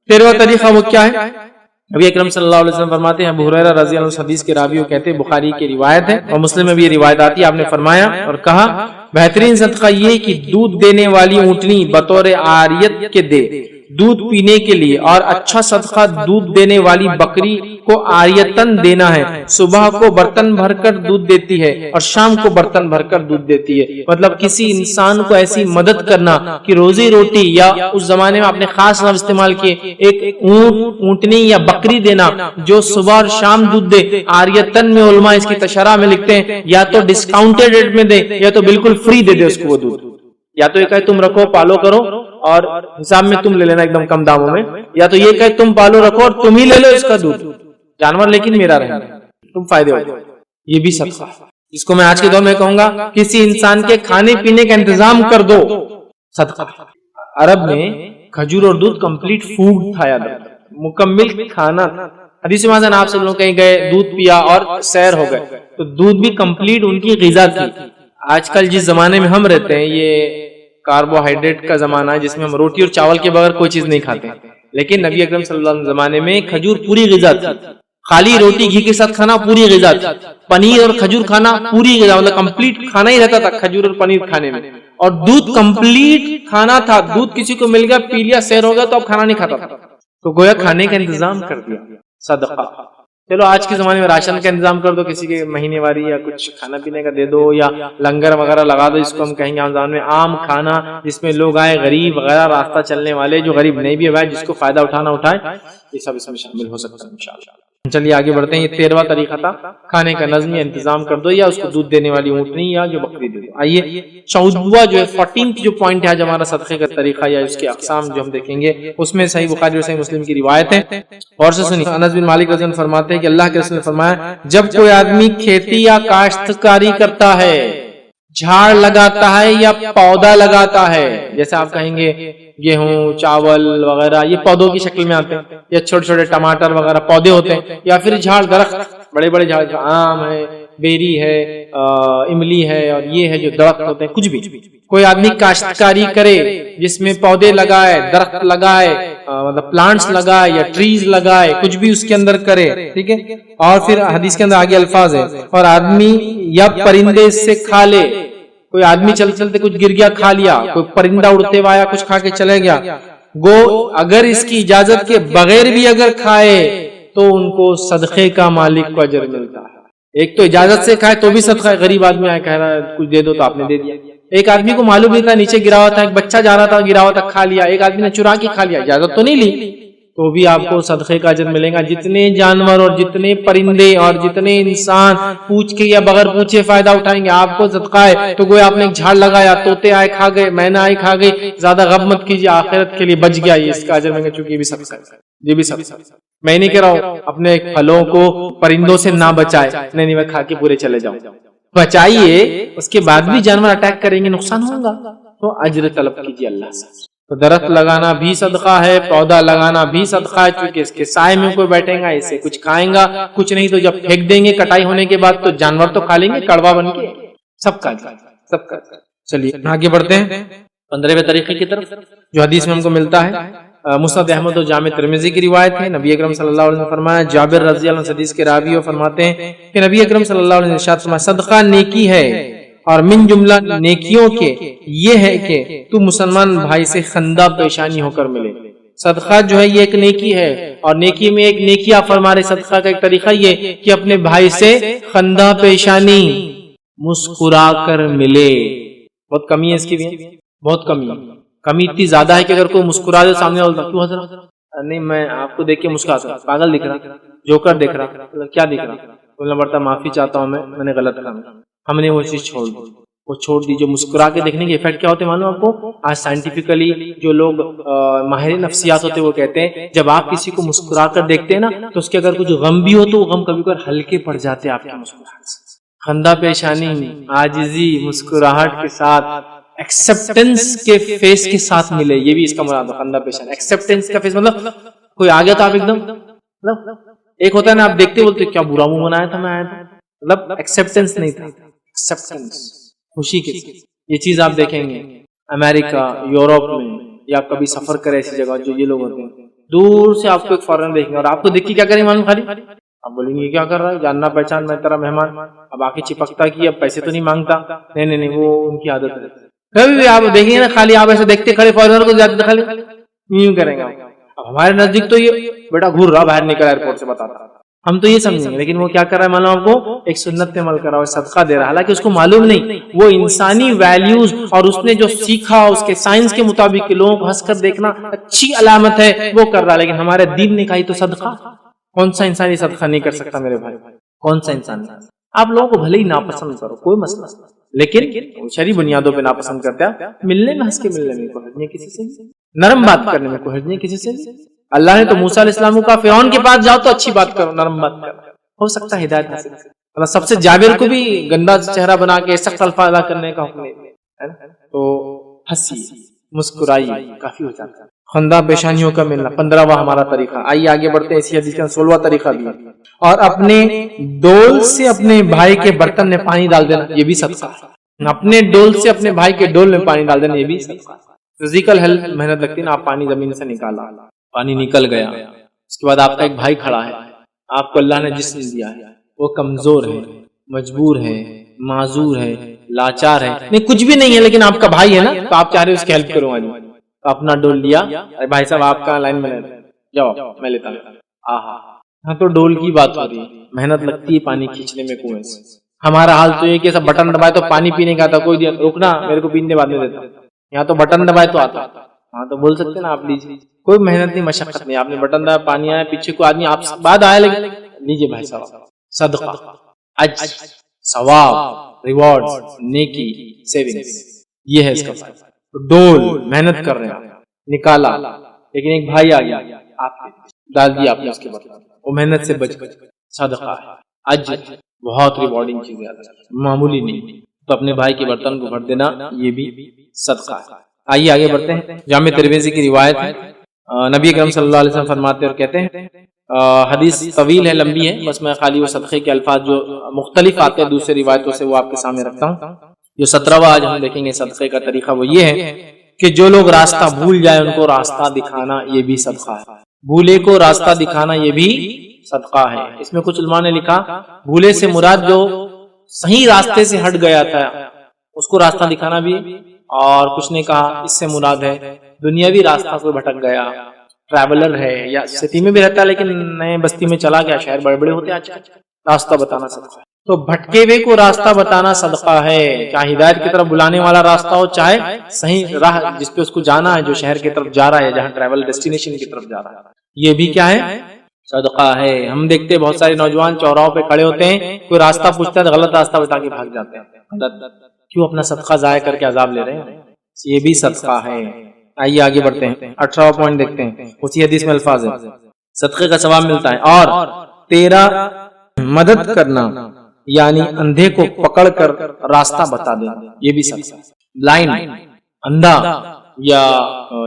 13واں طریقہ وہ کیا ہے؟ نبی اکرم صلی اللہ علیہ وسلم فرماتے ہیں، ابو ہریرہ رضی اللہ عنہ حدیث کے راوی کہتے ہیں، بخاری کی روایت ہے اور مسلم میں بھی یہ روایت آتی ہے، آپ نے فرمایا اور کہا، بہترین صدقہ یہ کہ دودھ دینے والی اونٹنی بطور عاریت کے دے، دودھ پینے کے لیے، اور اچھا صدقہ دودھ دینے والی بکری کو عاریتن دینا ہے. صبح کو برتن بھر کر دودھ دیتی ہے اور شام کو برتن بھر کر دودھ دیتی ہے. مطلب کسی انسان کو ایسی مدد کرنا کہ روزی روٹی، یا اس زمانے میں آپ نے خاص لفظ استعمال کیے، ایک اونٹنی یا بکری دینا جو صبح اور شام دودھ دے. عاریتن میں علماء اس کی تشرح میں لکھتے ہیں یا تو ڈسکاؤنٹڈ ریٹ میں دے یا تو بالکل فری دے دے اس کو وہ دودھ. یا تو یہ کہے تم رکھو پالو کرو اور حساب میں تم لے لینا ایک دم کم داموں میں، یا تو یہ کہے تم پالو رکھو اور تم ہی لے لو اس کا دودھ، جانور لیکن میرا رہے، تم فائدے ہو. یہ بھی صدقہ، جس کو میں آج کے دور میں کہوں گا کسی انسان کے کھانے پینے کا انتظام کر دو، صدقہ. عرب میں کھجور اور دودھ کمپلیٹ فوڈ تھا، یاد رکھو، مکمل کھانا تھا. حدیث میں آپ سے لوگ کہیں گئے دودھ پیا اور سیر ہو گئے، تو دودھ بھی کمپلیٹ ان کی غذا تھی. آج کل جس زمانے میں ہم رہتے ہیں یہ کاربوہائیڈریٹ کا زمانہ ہے، جس میں ہم روٹی اور چاول کے بغیر کوئی چیز نہیں کھاتے، لیکن نبی اکرم صلی اللہ علیہ وسلم زمانے میں کھجور پوری غذا تھی. خالی روٹی گھی کے ساتھ کھانا پوری غذا تھی، پنیر اور کھجور کھانا پوری غذا، مطلب کمپلیٹ کھانا ہی رہتا تھا کھجور اور پنیر کھانے میں. اور دودھ کمپلیٹ کھانا تھا، دودھ کسی کو مل گیا پی لیا سیر ہو گیا تو اب کھانا نہیں کھاتا تھا، تو گویا کھانے کا انتظام کر دیا، صدقہ. چلو آج کے زمانے میں راشن کا انتظام کر دو، کسی کے مہینے واری یا کچھ کھانا پینے کا دے دو، یا لنگر وغیرہ لگا دو، جس کو ہم کہیں گے رمضان میں عام کھانا جس میں لوگ آئے، غریب وغیرہ راستہ چلنے والے جو غریب نہیں بھی ہے جس کو فائدہ اٹھانا اٹھائے، یہ سب اس میں شامل ہو سکتا ہے انشاءاللہ. چلیے آگے بڑھتے ہیں. یہ 13واں طریقہ تھا کھانے کا نظم یا انتظام کر دو، یا اس کو دودھ دینے والی اونٹنی یا جو بکری دے دو. آئیے 14واں جو ہے 14 جو پوائنٹ ہے ہمارا صدقے کا طریقہ یا اس کے اقسام جو ہم دیکھیں گے، اس میں صحیح بخاری اور صحیح مسلم کی روایت ہے. اور سے سنیے، انس بن مالک رضی اللہ عنہ فرماتے ہیں کہ اللہ کے رسول نے فرمایا جب کوئی آدمی کھیتی یا کاشتکاری کرتا ہے، جھاڑ لگاتا ہے یا پودا لگاتا ہے، جیسے آپ کہیں گے گیہوں چاول وغیرہ یہ پودوں کی شکل میں آتے ہیں، یا چھوٹے چھوٹے ٹماٹر وغیرہ پودے ہوتے ہیں، یا پھر جھاڑ درخت بڑے بڑے جھاڑ، آم ہے، بیری ہے، املی ہے، اور یہ ہے جو درخت ہوتے ہیں. کچھ بھی کوئی آدمی کاشتکاری کرے جس میں پودے لگائے، درخت لگائے، مطلب پلانٹس لگائے یا ٹریز لگائے، کچھ بھی اس کے اندر کرے، ٹھیک ہے. اور پھر حدیث کے اندر آگے الفاظ ہے، اور آدمی یا پرندے سے کھا لے، کوئی آدمی چلتے چلتے کچھ گر گیا کھا لیا، کوئی پرندہ اڑتے ہوا آیا کچھ کھا کے چلے گیا، گو اگر اس کی اجازت کے بغیر بھی اگر کھائے تو ان کو صدقے کا مالک کو اجر ملتا ہے. ایک تو اجازت سے کھائے تو بھی صدقہ ہے، غریب آدمی آیا کہہ رہا ہے کچھ دے دو تو آپ نے دے دیا. ایک آدمی کو معلوم نہیں تھا نیچے گرا ہوا تھا، ایک بچہ جا رہا تھا گرا ہوا تھا کھا لیا، ایک آدمی نے چرا کے کھا لیا، اجازت تو نہیں لی، تو بھی آپ کو صدقے کا اجر ملے گا. جتنے جانور اور جتنے پرندے اور جتنے انسان پوچھ کے یا بغیر پوچھے فائدہ اٹھائیں گے آپ کو صدقہ ہے. تو گویا آپ نے ایک جھاڑ لگایا، طوطے آئے کھا گئے، مینا آئے کھا گئی، زیادہ غم مت کیجیے، آخرت کے لیے بچ گیا، یہ اس کا اجر ملے گا، چونکہ یہ بھی صدقہ ہے. یہ بھی صدقہ ہے. میں نہیں کہہ رہا ہوں اپنے پھلوں کو پرندوں سے نہ بچائے، نہیں میں کھا کے پورے چلے جاؤں، بچائیے، اس کے بعد بھی جانور اٹیک کریں گے نقصان ہوگا تو اجر طلب کیجیے اللہ سے. تو درخت لگانا بھی صدقہ ہے، پودا لگانا بھی صدقہ ہے، چونکہ اس کے سائے میں کوئی بیٹھے گا، اسے کچھ کھائیں گا، کچھ نہیں تو جب پھینک دیں گے کٹائی ہونے کے بعد تو جانور تو کھا لیں گے کڑوا بن کے، سب کا. چلیے آگے بڑھتے ہیں 15ویں طریقے کی طرف جو حدیث میں ہم کو ملتا ہے. مسند احمد و جامع ترمذی کی روایت ہے، نبی اکرم صلی اللہ علیہ وسلم نے فرمایا، جابر رضی اللہ عنہ حدیث کے راوی اور فرماتے ہیں کہ نبی اکرم صلی اللہ علیہ وسلم نے ارشاد فرمایا صدقہ نیکی ہے، اور من جملہ نیکیوں کے یہ ہے کہ تو مسلمان بھائی سے خندہ پیشانی ہو کر ملے. صدقہ جو ہے یہ ایک نیکی ہے، اور نیکی میں ایک نیکی آپ فرما رہے، صدقہ کا ایک طریقہ یہ کہ اپنے بھائی سے خندہ پیشانی مسکرا کر ملے. بہت کمی ہے اس کی بھی، بہت کمی اتنی زیادہ ہے کہ اگر کوئی مسکرا دے سامنے والا کیوں حضرت نہیں میں آپ کو دیکھ کے مسکراتا، پاگل دکھ رہا، جوکر دیکھ رہا، کیا دکھ رہا، بولنا پڑتا معافی چاہتا ہوں میں نے غلط کہا. ہم نے وہ چیز چھوڑ دی. جو مسکرا کے دیکھنے کے ایفیکٹ کیا ہوتے ہیں معلوم آپ کو؟ آج سائنٹیفکلی جو لوگ ماہر نفسیات ہوتے ہیں وہ کہتے ہیں جب آپ کسی کو مسکرا کر دیکھتے ہیں نا تو اس کے اگر کچھ غم بھی ہو تو وہ غم کبھی کبھی ہلکے پڑ جاتے ہیں آپ کے مسکراہٹ سے. خندہ پیشانی، عاجزی، مسکراہٹ کے ساتھ، ایکسپٹنس کے فیس کے ساتھ ملے، یہ بھی اس کا مراد ہے. خندہ پیشانی ایکسپٹنس کا فیس مطلب کوئی آ گیا تو آپ ایک دم، ایک ہوتا ہے نا آپ دیکھتے بولتے کیا برا منہ بنایا تھا میں آیا تھا، مطلب ایکسپٹنس نہیں تھا، ایکسپٹنس خوشی کے ساتھ. یہ چیز آپ دیکھیں گے امریکہ، یورپ میں، یا آپ کبھی سفر کرے ایسی جگہ جو یہ لوگ ہوتے ہیں، دور سے آپ کو ایک فارن دیکھیں گے اور آپ کو دیکھ کے کیا کریں معلوم، خالی آپ بولیں گے کیا کر رہا ہے، جاننا پہچان میں تیرا مہمان، اب آ کے چپکتا کی اب پیسے تو نہیں مانگتا، نہیں وہ ان کی عادت ہے. کبھی بھی آپ دیکھیں گے نا خالی آپ ایسے دیکھتے کھڑے فارنر کو زیادہ خالی یوں کریں گے. اب ہمارے نزدیک تو یہ بیٹا گھور رہا باہر نکل ایئرپورٹ سے بتاتا, ہم تو یہ سمجھیں گے, لیکن وہ کیا کر رہا ہے معلوم آپ کو, ایک سنت پہ عمل کر رہا ہے, صدقہ دے رہا ہے, حالانکہ اس کو معلوم نہیں وہ انسانی ویلیوز اور اس نے جو سیکھا اس کے سائنس کے مطابق کہ لوگوں کو ہنس کر دیکھنا اچھی علامت ہے وہ کر رہا ہے. لیکن ہمارے دین نے کہا ہی تو صدقہ, کون سا انسان یہ صدقہ نہیں کر سکتا میرے بھائی, کون سا انسان. آپ لوگوں کو بھلے ہی ناپسند کرو کوئی مسئلہ نہیں, لیکن شرعی بنیادوں پہ ناپسند کرتے ہیں. ملنے میں ہنس کے ملنے میں کوئی حرج نہیں کسی سے, نرم بات کرنے میں کوئی حرج نہیں کسی سے. اللہ نے تو موسیٰ علیہ السلام کا فرعون کے پاس جاؤ تو اچھی بات کرو, نرم بات کرو, ہو سکتا ہے ہدایت حاصل کرو. سب سے جابر کو بھی گندا چہرہ بنا کے سخت الفاظ کرنے کا حکم ہے, تو ہنسی مسکرائی کافی ہو جاتا ہے. خندہ پیشانیوں کا ملنا 15واں ہمارا طریقہ. آئیے آگے بڑھتے ہیں. اسی حدیث کا 16واں طریقہ بھی ہے, اور اپنے ڈول سے اپنے بھائی کے برتن میں پانی ڈال دینا, یہ بھی صدقہ ہے. اپنے ڈول سے اپنے بھائی کے ڈول میں پانی ڈال دینا, یہ بھی صدقہ ہے. فزیکل ہیلتھ محنت لگتی ہے نا, آپ پانی زمین سے نکالا, پانی نکل گیا, اس کے بعد آپ کا ایک بھائی کھڑا ہے, آپ کو اللہ نے جسم دیا ہے, وہ کمزور ہے, مجبور ہے, معذور ہے, لاچار ہے, نہیں کچھ بھی نہیں ہے, لیکن آپ کا بھائی ہے نا, تو آپ چاہ رہے اس کی ہیلپ کروں آج, تو اپنا ڈول لیا, ارے بھائی صاحب آپ کا لائن میں جاؤ میں لیتا ہوں. ہاں تو ڈول کی بات ہو رہی ہے, محنت لگتی ہے پانی کھینچنے میں کنویں سے. ہمارا حال تو یہ کہ سب بٹن دبائے تو پانی پینے کا آتا, کوئی دیا رکنا میرے کو پینے بعد میں دیتا, یہاں تو بٹن دبائے تو آتا. ہاں تو بول سکتے نا آپ لیجیے, کوئی محنت نہیں مشقت نہیں, آپ نے بٹن دبایا پانی آیا, پیچھے کو آدمی آپ بعد آیا, لیکن لیجیے بھائی صاحب صدقہ, اجر, ثواب, ریوارڈ, نیکی, سیونگز, یہ ہے اس کا فائدہ. ڈول محنت کر رہے ہیں, نکالا, لیکن ایک بھائی آ گیا, آپ ڈال دیا آپ نے اس کے برتن, وہ محنت سے بچ گئے, صدقہ ہے. اجر بہت ریوارڈنگ چیز ہے, معمولی نہیں, تو اپنے بھائی کے برتن کو بھر دینا یہ بھی صدقہ ہے. آئیے آگے بڑھتے ہیں. جامع ترمذی کی روایت ہے, نبی اکرم صلی اللہ علیہ وسلم فرماتے اور کہتے ہیں, حدیث طویل ہے, لمبی ہے, بس میں خالی وہ صدقے کے الفاظ جو مختلف آتے ہیں دوسری روایتوں سے وہ آپ کے سامنے رکھتا ہوں. جو 17واں آج ہم دیکھیں گے صدقے کا طریقہ, وہ یہ ہے کہ جو لوگ راستہ بھول جائے ان کو راستہ دکھانا, یہ بھی صدقہ ہے. بھولے کو راستہ دکھانا یہ بھی صدقہ ہے. اس میں کچھ علماء نے لکھا بھولے سے مراد جو صحیح راستے سے ہٹ گیا تھا اس کو راستہ دکھانا بھی, اور کچھ نے کہا اس سے مراد ہے دنیاوی راستہ کوئی بھٹک گیا, ٹریولر ہے یا سٹی میں بھی رہتا ہے لیکن نئے بستی میں چلا گیا, شہر بڑے بڑے ہوتے ہیں آج کل, راستہ بتانا صدقہ ہے. تو بھٹکے ہوئے کو راستہ بتانا صدقہ ہے, چاہے ہدایت کی طرف بلانے والا راستہ ہو, چاہے صحیح راہ جس پہ اس کو جانا ہے, جو شہر کی طرف جا رہا ہے, جہاں ٹریول ڈیسٹینیشن کی طرف جا رہا ہے, یہ بھی کیا ہے صدقہ ہے. ہم دیکھتے بہت سارے نوجوان چوراہوں پہ کھڑے ہوتے ہیں, کوئی راستہ پوچھتا ہے تو غلط راستہ بتا کے بھاگ جاتے ہیں, کیوں اپنا صدقہ ضائع کر کے عذاب لے رہے ہیں, یہ بھی صدقہ ہے. آئیے آگے بڑھتے ہیں. 18واں پوائنٹ دیکھتے ہیں, اسی حدیث میں الفاظ ہے صدقے کا ثواب ملتا ہے, اور تیرا مدد کرنا یعنی اندھے کو پکڑ کر راستہ بتا دینا, یہ بھی صدقہ ہے. بلائنڈ, اندھا, یا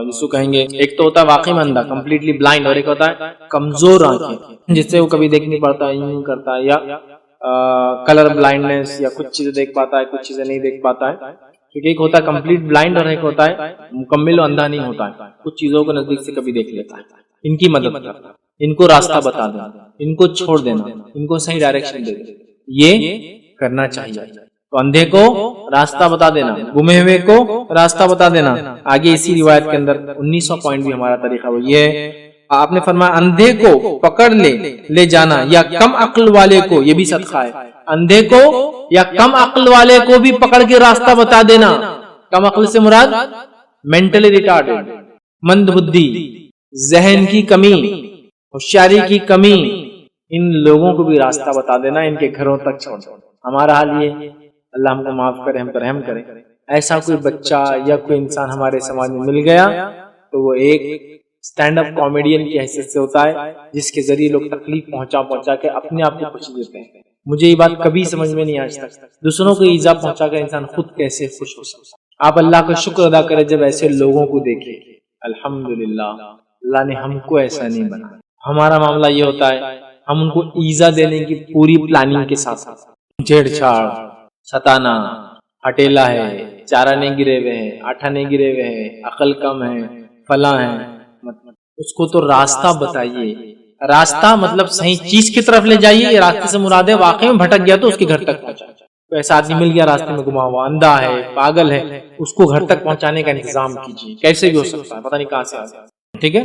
جس کو کہیں گے ایک تو ہوتا ہے واقعی میں اندھا کمپلیٹلی بلائنڈ, اور ایک ہوتا ہے کمزور آنکھیں جس سے وہ کبھی دیکھ نہیں پاتا, یوں کرتا ہے, یا کلر بلائنڈنس, یا کچھ چیزیں دیکھ پاتا ہے کچھ چیزیں نہیں دیکھ پاتا ہے. کیونکہ ایک ہوتا ہے کمپلیٹ بلائنڈ اور ایک ہوتا ہے مکمل اور اندھا نہیں ہوتا ہے, کچھ چیزوں کو نزدیک سے کبھی دیکھ لیتا ہے. ان کی مدد کرنا, ان کو راستہ بتا دینا, ان کو چھوڑ دینا, ان کو صحیح ڈائریکشن دے دینا, یہ کرنا چاہیے. تو اندھے کو راستہ بتا دینا, گمے ہوئے کو راستہ بتا دینا. آگے اسی روایت کے اندر 19واں پوائنٹ بھی ہمارا طریقہ وہ یہ ہے, آپ نے فرمایا اندھے کو پکڑ لے جانا یا کم عقل والے کو, یہ بھی صدقہ ہے. اندھے کو یا کم عقل والے کو بھی پکڑ کے راستہ بتا دینا. کم عقل سے مراد مینٹلی ریٹارڈڈ, مند بدھی, ذہن کی کمی, ہوشیاری کی کمی, ان لوگوں کو بھی راستہ بتا دینا, ان کے گھروں تک چھوڑ دینا. ہمارا حال یہ, اللہ ہم کو معاف کرے, ہم پر رحم کرے, ایسا کوئی بچہ یا کوئی انسان ہمارے سماج میں مل گیا تو وہ ایک اسٹینڈ اپ کامیڈین کی حیثیت سے ہوتا ہے, جس کے ذریعے لوگ تکلیف پہنچا کے اپنے آپ کو خوشی دیتے ہیں. مجھے یہ بات کبھی سمجھ میں نہیں آج تک, دوسروں کو ایذا پہنچا کر انسان خود کیسے خوش ہو سکتا. آپ اللہ کا شکر ادا کرے جب ایسے لوگوں کو دیکھے, الحمدللہ اللہ نے ہم کو ایسا نہیں بنا. ہمارا معاملہ یہ ہوتا ہے ہم ان کو ایذا دینے کی پوری پلاننگ کے ساتھ چھیڑ چھاڑ, ستانا, ہٹیلا ہے, چارہ نہیں گرے ہوئے ہیں, آٹھا نہیں گرے ہوئے ہیں, عقل کم ہے, فلاں ہے. اس کو تو راستہ بتائیے, راستہ مطلب صحیح چیز کی طرف لے جائیے. یہ راستے سے مراد ہے واقعی میں بھٹک گیا تو اس کے گھر تک پہنچا. تو ایسا آدمی مل گیا راستے میں گما ہوا, اندھا ہے, پاگل ہے, اس کو گھر تک پہنچانے کا انتظام کیجیے. کیسے بھی ہو سکتا ہے, پتہ نہیں کہاں سے آ جائے. ٹھیک ہے،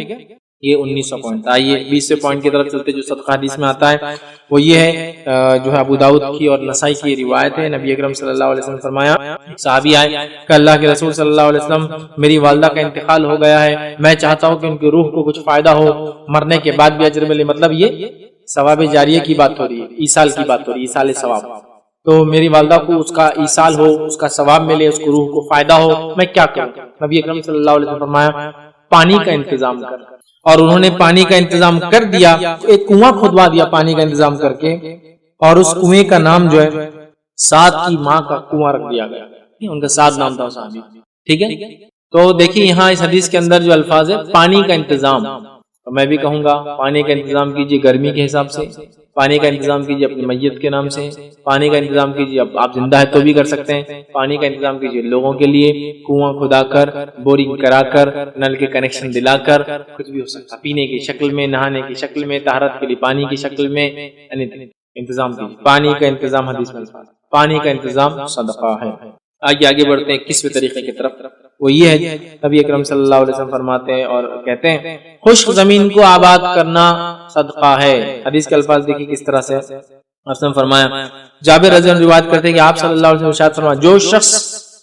یہ 19واں پوائنٹ تھا۔ آئیے 20ویں پوائنٹ کی طرف چلتے، جو صدقہ حدیث میں آتا ہے وہ یہ ہے، جو ہے ابو داؤد کی اور نسائی کی روایت ہے۔ نبی اکرم صلی اللہ علیہ وسلم نے فرمایا، صحابی آئے کہ اللہ کے رسول صلی اللہ علیہ وسلم میری والدہ کا انتقال ہو گیا ہے، میں چاہتا ہوں کہ ان کی روح کو کچھ فائدہ ہو، مرنے کے بعد بھی اجر ملے۔ مطلب یہ ثواب جاریہ کی بات ہو رہی ہے، ایصال کی بات ہو رہی ہے، ایصال ثواب۔ تو میری والدہ کو اس کا ایصال ہو، اس کا ثواب ملے، اس کو روح کو فائدہ ہو، میں کیا کروں؟ نبی اکرم صلی اللہ علیہ وسلم نے فرمایا پانی کا انتظام کر۔ اور انہوں نے پانی کا انتظام کر دیا، ایک کنواں کھدوا دیا پانی کا انتظام کر کے، اور اس کنویں کا نام جو ہے سعد کی ماں کا کنواں رکھ دیا گیا، ان کا سعد نام تھا صحابی، ٹھیک ہے۔ تو دیکھیے یہاں اس حدیث کے اندر جو الفاظ ہے پانی کا انتظام، تو میں بھی کہوں گا پانی کا انتظام کیجیے گرمی کے حساب سے، پانی کا انتظام کیجیے اپنی میت کے نام سے، پانی کا انتظام کیجیے، اب آپ زندہ ہے تو بھی کر سکتے ہیں، پانی کا انتظام کیجیے لوگوں کے لیے، کنواں کھدا کر، بورنگ کرا کر، نل کے کنیکشن دلا کر، کچھ بھی ہو سکتا، پینے کی شکل میں، نہانے کی شکل میں، طہارت کے لیے پانی کی شکل میں، انتظام کیجیے پانی کا انتظام۔ حدیث میں پانی کا انتظام صدقہ ہے۔ آگے بڑھتے ہیں 21ویں طریقے کی طرف، وہ یہ ہے نبی اکرم صلی اللہ علیہ وسلم فرماتے ہیں اور کہتے ہیں خشک زمین کو آباد کرنا صدقہ ہے۔ حدیث کے الفاظ دیکھیے کس طرح سے، آپ نے فرمایا، جابر رضی اللہ عنہ روایت کرتے ہیں کہ آپ صلی اللہ علیہ وسلم ارشاد فرمایا، جو شخص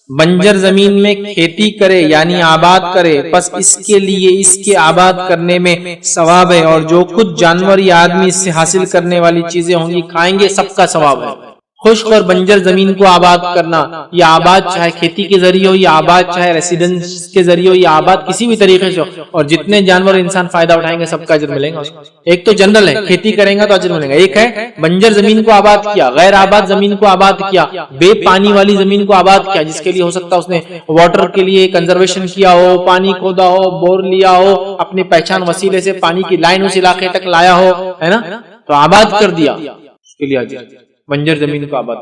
بنجر زمین میں کھیتی کرے یعنی آباد کرے، پس اس کے لیے اس کے آباد کرنے میں ثواب ہے، اور جو کچھ جانور یا آدمی اس سے حاصل کرنے والی چیزیں ہوں گی کھائیں گے، سب کا ثواب ہے۔ خشک اور بنجر زمین کو آباد کرنا، یہ آباد چاہے کھیتی کے ذریعے ہو، یا آباد چاہے ریسیڈنس کے ذریعے ہو، یا آباد کسی بھی طریقے سے ہو، اور جتنے جانور انسان فائدہ اٹھائیں گے سب کا اجر ملے گا اس کو۔ ایک تو جنرل ہے کھیتی کریں گا تو اجر ملے گا، ایک ہے بنجر زمین کو آباد کیا، غیر آباد زمین کو آباد کیا، بے پانی والی زمین کو آباد کیا، جس کے لیے ہو سکتا ہے اس نے واٹر کے لیے کنزرویشن کیا ہو، پانی کھودا ہو، بور لیا ہو، اپنی پہچان وسیلے سے پانی کی لائن اس علاقے تک لایا ہو، ہے نا، تو آباد کر دیا، اس کے لیے اجر۔ بنجر زمین کو آباد،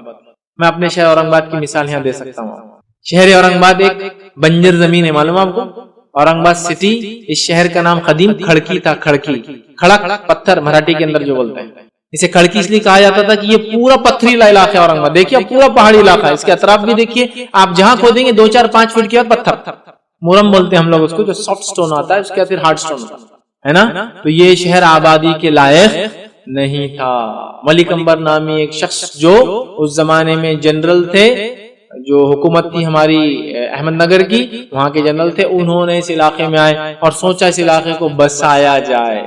میں اپنے شہر اورنگ آباد کی مثال یہاں دے سکتا ہوں۔ شہر اورنگ آباد ایک بنجر زمین ہے، معلوم آپ کو؟ اورنگ آباد سٹی، اس شہر کا نام قدیم کھڑکی تھا، کھڑکی، کھڑک پتھر مراٹھی کے اندر جو بولتے ہیں، اسے کھڑکی اس لیے کہا جاتا تھا کہ یہ پورا پتھریلا علاقہ ہے اورنگ آباد، دیکھیے پورا پہاڑی علاقہ ہے، اس کے اطراف بھی دیکھیے، آپ جہاں کھودیں گے 2-4-5 فٹ کے بعد پتھر، مورم بولتے ہیں ہم لوگ اس کو، جو سافٹ سٹون آتا ہے، اس کے بعد پھر ہارڈ سٹون ہے نا۔ تو یہ شہر آبادی کے لائق نہیں تھا۔ ملک امبر نامی ایک شخص جو اس زمانے میں جنرل تھے، جو حکومت تھی ہماری احمد نگر کی، وہاں کے جنرل تھے، انہوں نے اس علاقے میں آئے اور سوچا اس علاقے کو بسایا جائے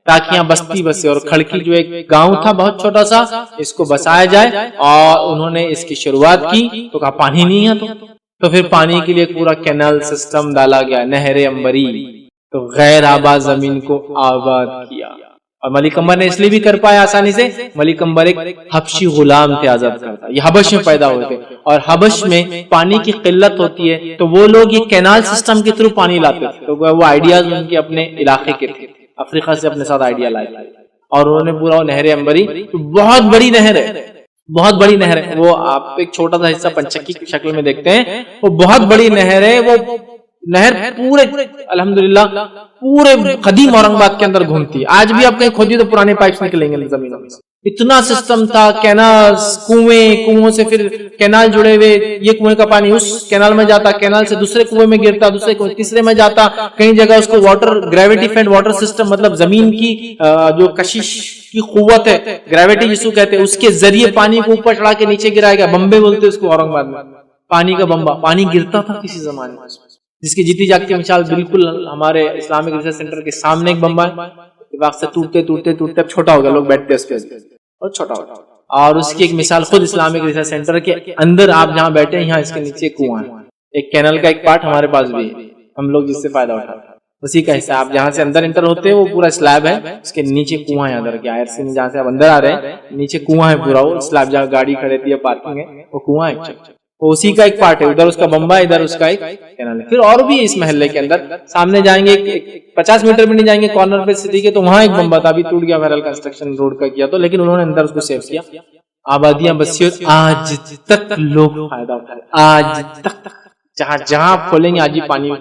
تاکہ یہاں بستی بسے، اور کھڑکی جو ایک گاؤں تھا بہت چھوٹا سا، اس کو بسایا جائے، اور انہوں نے اس کی شروعات کی تو کہا پانی نہیں ہے تو پھر پانی کے لیے پورا کینال سسٹم ڈالا گیا، نہر امبری، تو غیر آباد زمین کو آباد کیا۔ اور ملک امبر نے اس لیے بھی کر پایا آسانی سے، ملک امبر ایک حبشی غلام تھے، آزاد کرتا، یہ حبش میں پیدا ہوئے تھے، اور حبش میں پانی کی قلت ہوتی ہے تو وہ لوگ یہ کینال سسٹم کے تھرو پانی لاتے تھے، تو وہ آئیڈیاز ان کے اپنے علاقے کے تھے، افریقہ سے اپنے ساتھ آئیڈیا لائے، اور انہوں نے پورا نہر امبری، بہت بڑی نہر ہے، بہت بڑی نہر ہے، وہ آپ ایک چھوٹا سا حصہ پنچکی کی شکل میں دیکھتے ہیں، وہ بہت بڑی نہر ہے، وہ نہر پورے الحمدللہ پورے قدیم اورنگ آباد کے اندر گھومتی ہے، آج بھی آپ کہیں کھودی تو پرانے پائپس نکلیں گے زمینوں میں، اتنا سسٹم تھا، کینالز، کنویں سے پھر کینال جڑے ہوئے، یہ کنویں کا پانی اس کینال میں جاتا، کینال سے دوسرے کنویں میں گرتا، دوسرے کنویں تیسرے میں جاتا، کئی جگہ اس کو water gravity feed water system, مطلب زمین کی جو کشش کی قوت ہے، گریویٹی جسو کہتے ہیں، اس کے ذریعے پانی کو اوپر چڑھا کے نیچے گرائے گا، بمبے بولتے اس کو اورنگ آباد میں، پانی کا بمبا، پانی گرتا تھا کسی زمانے میں، جس کی جیتی جاگتی مثال بالکل ہمارے اسلامک ریسرچ سینٹر کے سامنے ایک بمبا ہے، اتفاق سے ٹوٹتے ٹوٹتے ٹوٹتے اب چھوٹا ہو گیا، لوگ بیٹھتے اس پہ اور چھوٹا ہو گیا، اور اس کی ایک مثال خود اسلامک ریسرچ سینٹر کے اندر آپ جہاں بیٹھے ہیں، یہاں اس کے نیچے کنواں ہے، ایک کینل کا ایک پارٹ ہمارے پاس بھی ہے، ہم لوگ جس سے فائدہ اٹھاتے ہیں، اسی کا حصہ، آپ جہاں سے اندر انٹر ہوتے ہیں وہ پورا سلیب ہے، اس کے نیچے کنواں ہے، اندر کے آئر سے جہاں سے آپ اندر آ رہے ہیں نیچے کنواں ہے، پورا وہ سلیب جہاں گاڑی کھڑے تھی یا پارکنگ ہے وہ کنواں ہے، وہ اسی کا ایک پارٹ ہے، ادھر اس کا بمبا، ادھر اس کا ایک کینل ہے۔ پھر اور بھی اس محلے کے اندر سامنے جائیں گے 50 میٹر بھی نہیں جائیں گے کارنر پہ سٹی کے، تو وہاں ایک بمبا تھا، ابھی ٹوٹ گیا، بہرحال کنسٹرکشن روڈ کا کیا تو، لیکن انہوں نے اندر اس کو سیو کیا، آبادیاں بسیوں، آج تک لوگ فائدہ اٹھائے، آج تک جہاں جہاں کھولیں گے آج ہی پانی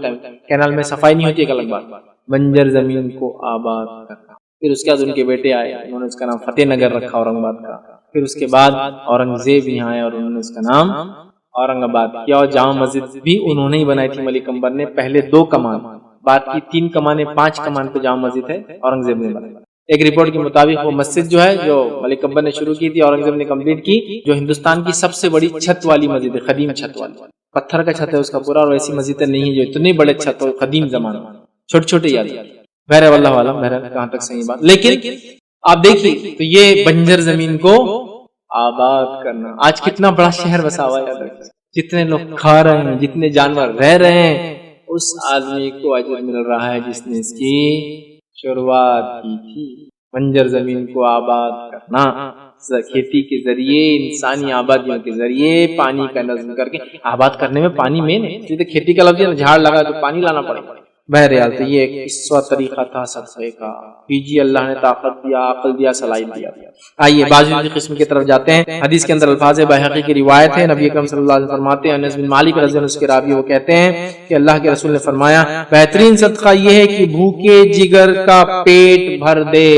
کینال میں صفائی نہیں ہوتی، ایک الگ بات، بنجر زمین کو آباد کرنا۔ پھر اس کے بعد ان کے بیٹے آئے، انہوں نے اس کا نام فتح نگر رکھا اورنگ آباد کا، پھر اس کے بعد اورنگزیب یہاں آئے اور انہوں نے اس کا نام اورنگ آباد کیا، اور جامع مسجد بھی انہوں نے ہی بنائی تھی، ملک امبر نے، پہلے 2 کمان بات کی 3 کمانیں 5 کمان پہ جامع مسجد ہے اورنگزیب نے بنائی. ایک رپورٹ کے مطابق وہ مسجد جو ہے جو ملک اکبر نے شروع کی تھی اورنگزیب نے کمپلیٹ کی، جو ہندوستان کی سب سے بڑی چھت والی مسجد ہے، قدیم چھت والی، پتھر کا چھت ہے اس کا پورا، اور ایسی مسجدیں نہیں ہے جو اتنے بڑے چھت ہو قدیم زمانے میں، چھوٹے چھوٹے یاد. بہرحال واللہ عالم بہرحال کہاں تک صحیح بات. لیکن آپ دیکھیے تو یہ بنجر زمین کو آباد کرنا، آج کتنا بڑا شہر بسا ہوا ہے، جتنے لوگ کھا رہے ہیں، جتنے جانور رہ رہے ہیں، اس آدمی کو اجر مل رہا ہے جس نے اس کی شروعات کی تھی. بنجر زمین کو آباد کرنا، کھیتی کے ذریعے، انسانی آبادیوں کے ذریعے، پانی کا نظم کر کے. آباد کرنے میں پانی مین ہے، کھیتی کا لفظ جھاڑ لگا تو پانی لانا پڑے گا. بہرحال تو یہ ایک قصہ طریقہ تھا صدقے کا. پیجیے، اللہ نے طاقت دیا، عقل دیا، صلاحیت دیا. آئیے بازو قسم کی طرف جاتے ہیں. حدیث کے اندر الفاظ بحقی کی روایت ہے، نبی اکرم صلی اللہ علیہ وسلم فرماتے ہیں، انس بن مالک رضی اللہ عنہ کے راوی وہ کہتے ہیں کہ اللہ کے رسول نے فرمایا، بہترین صدقہ یہ ہے کہ بھوکے جگر کا پیٹ بھر دے.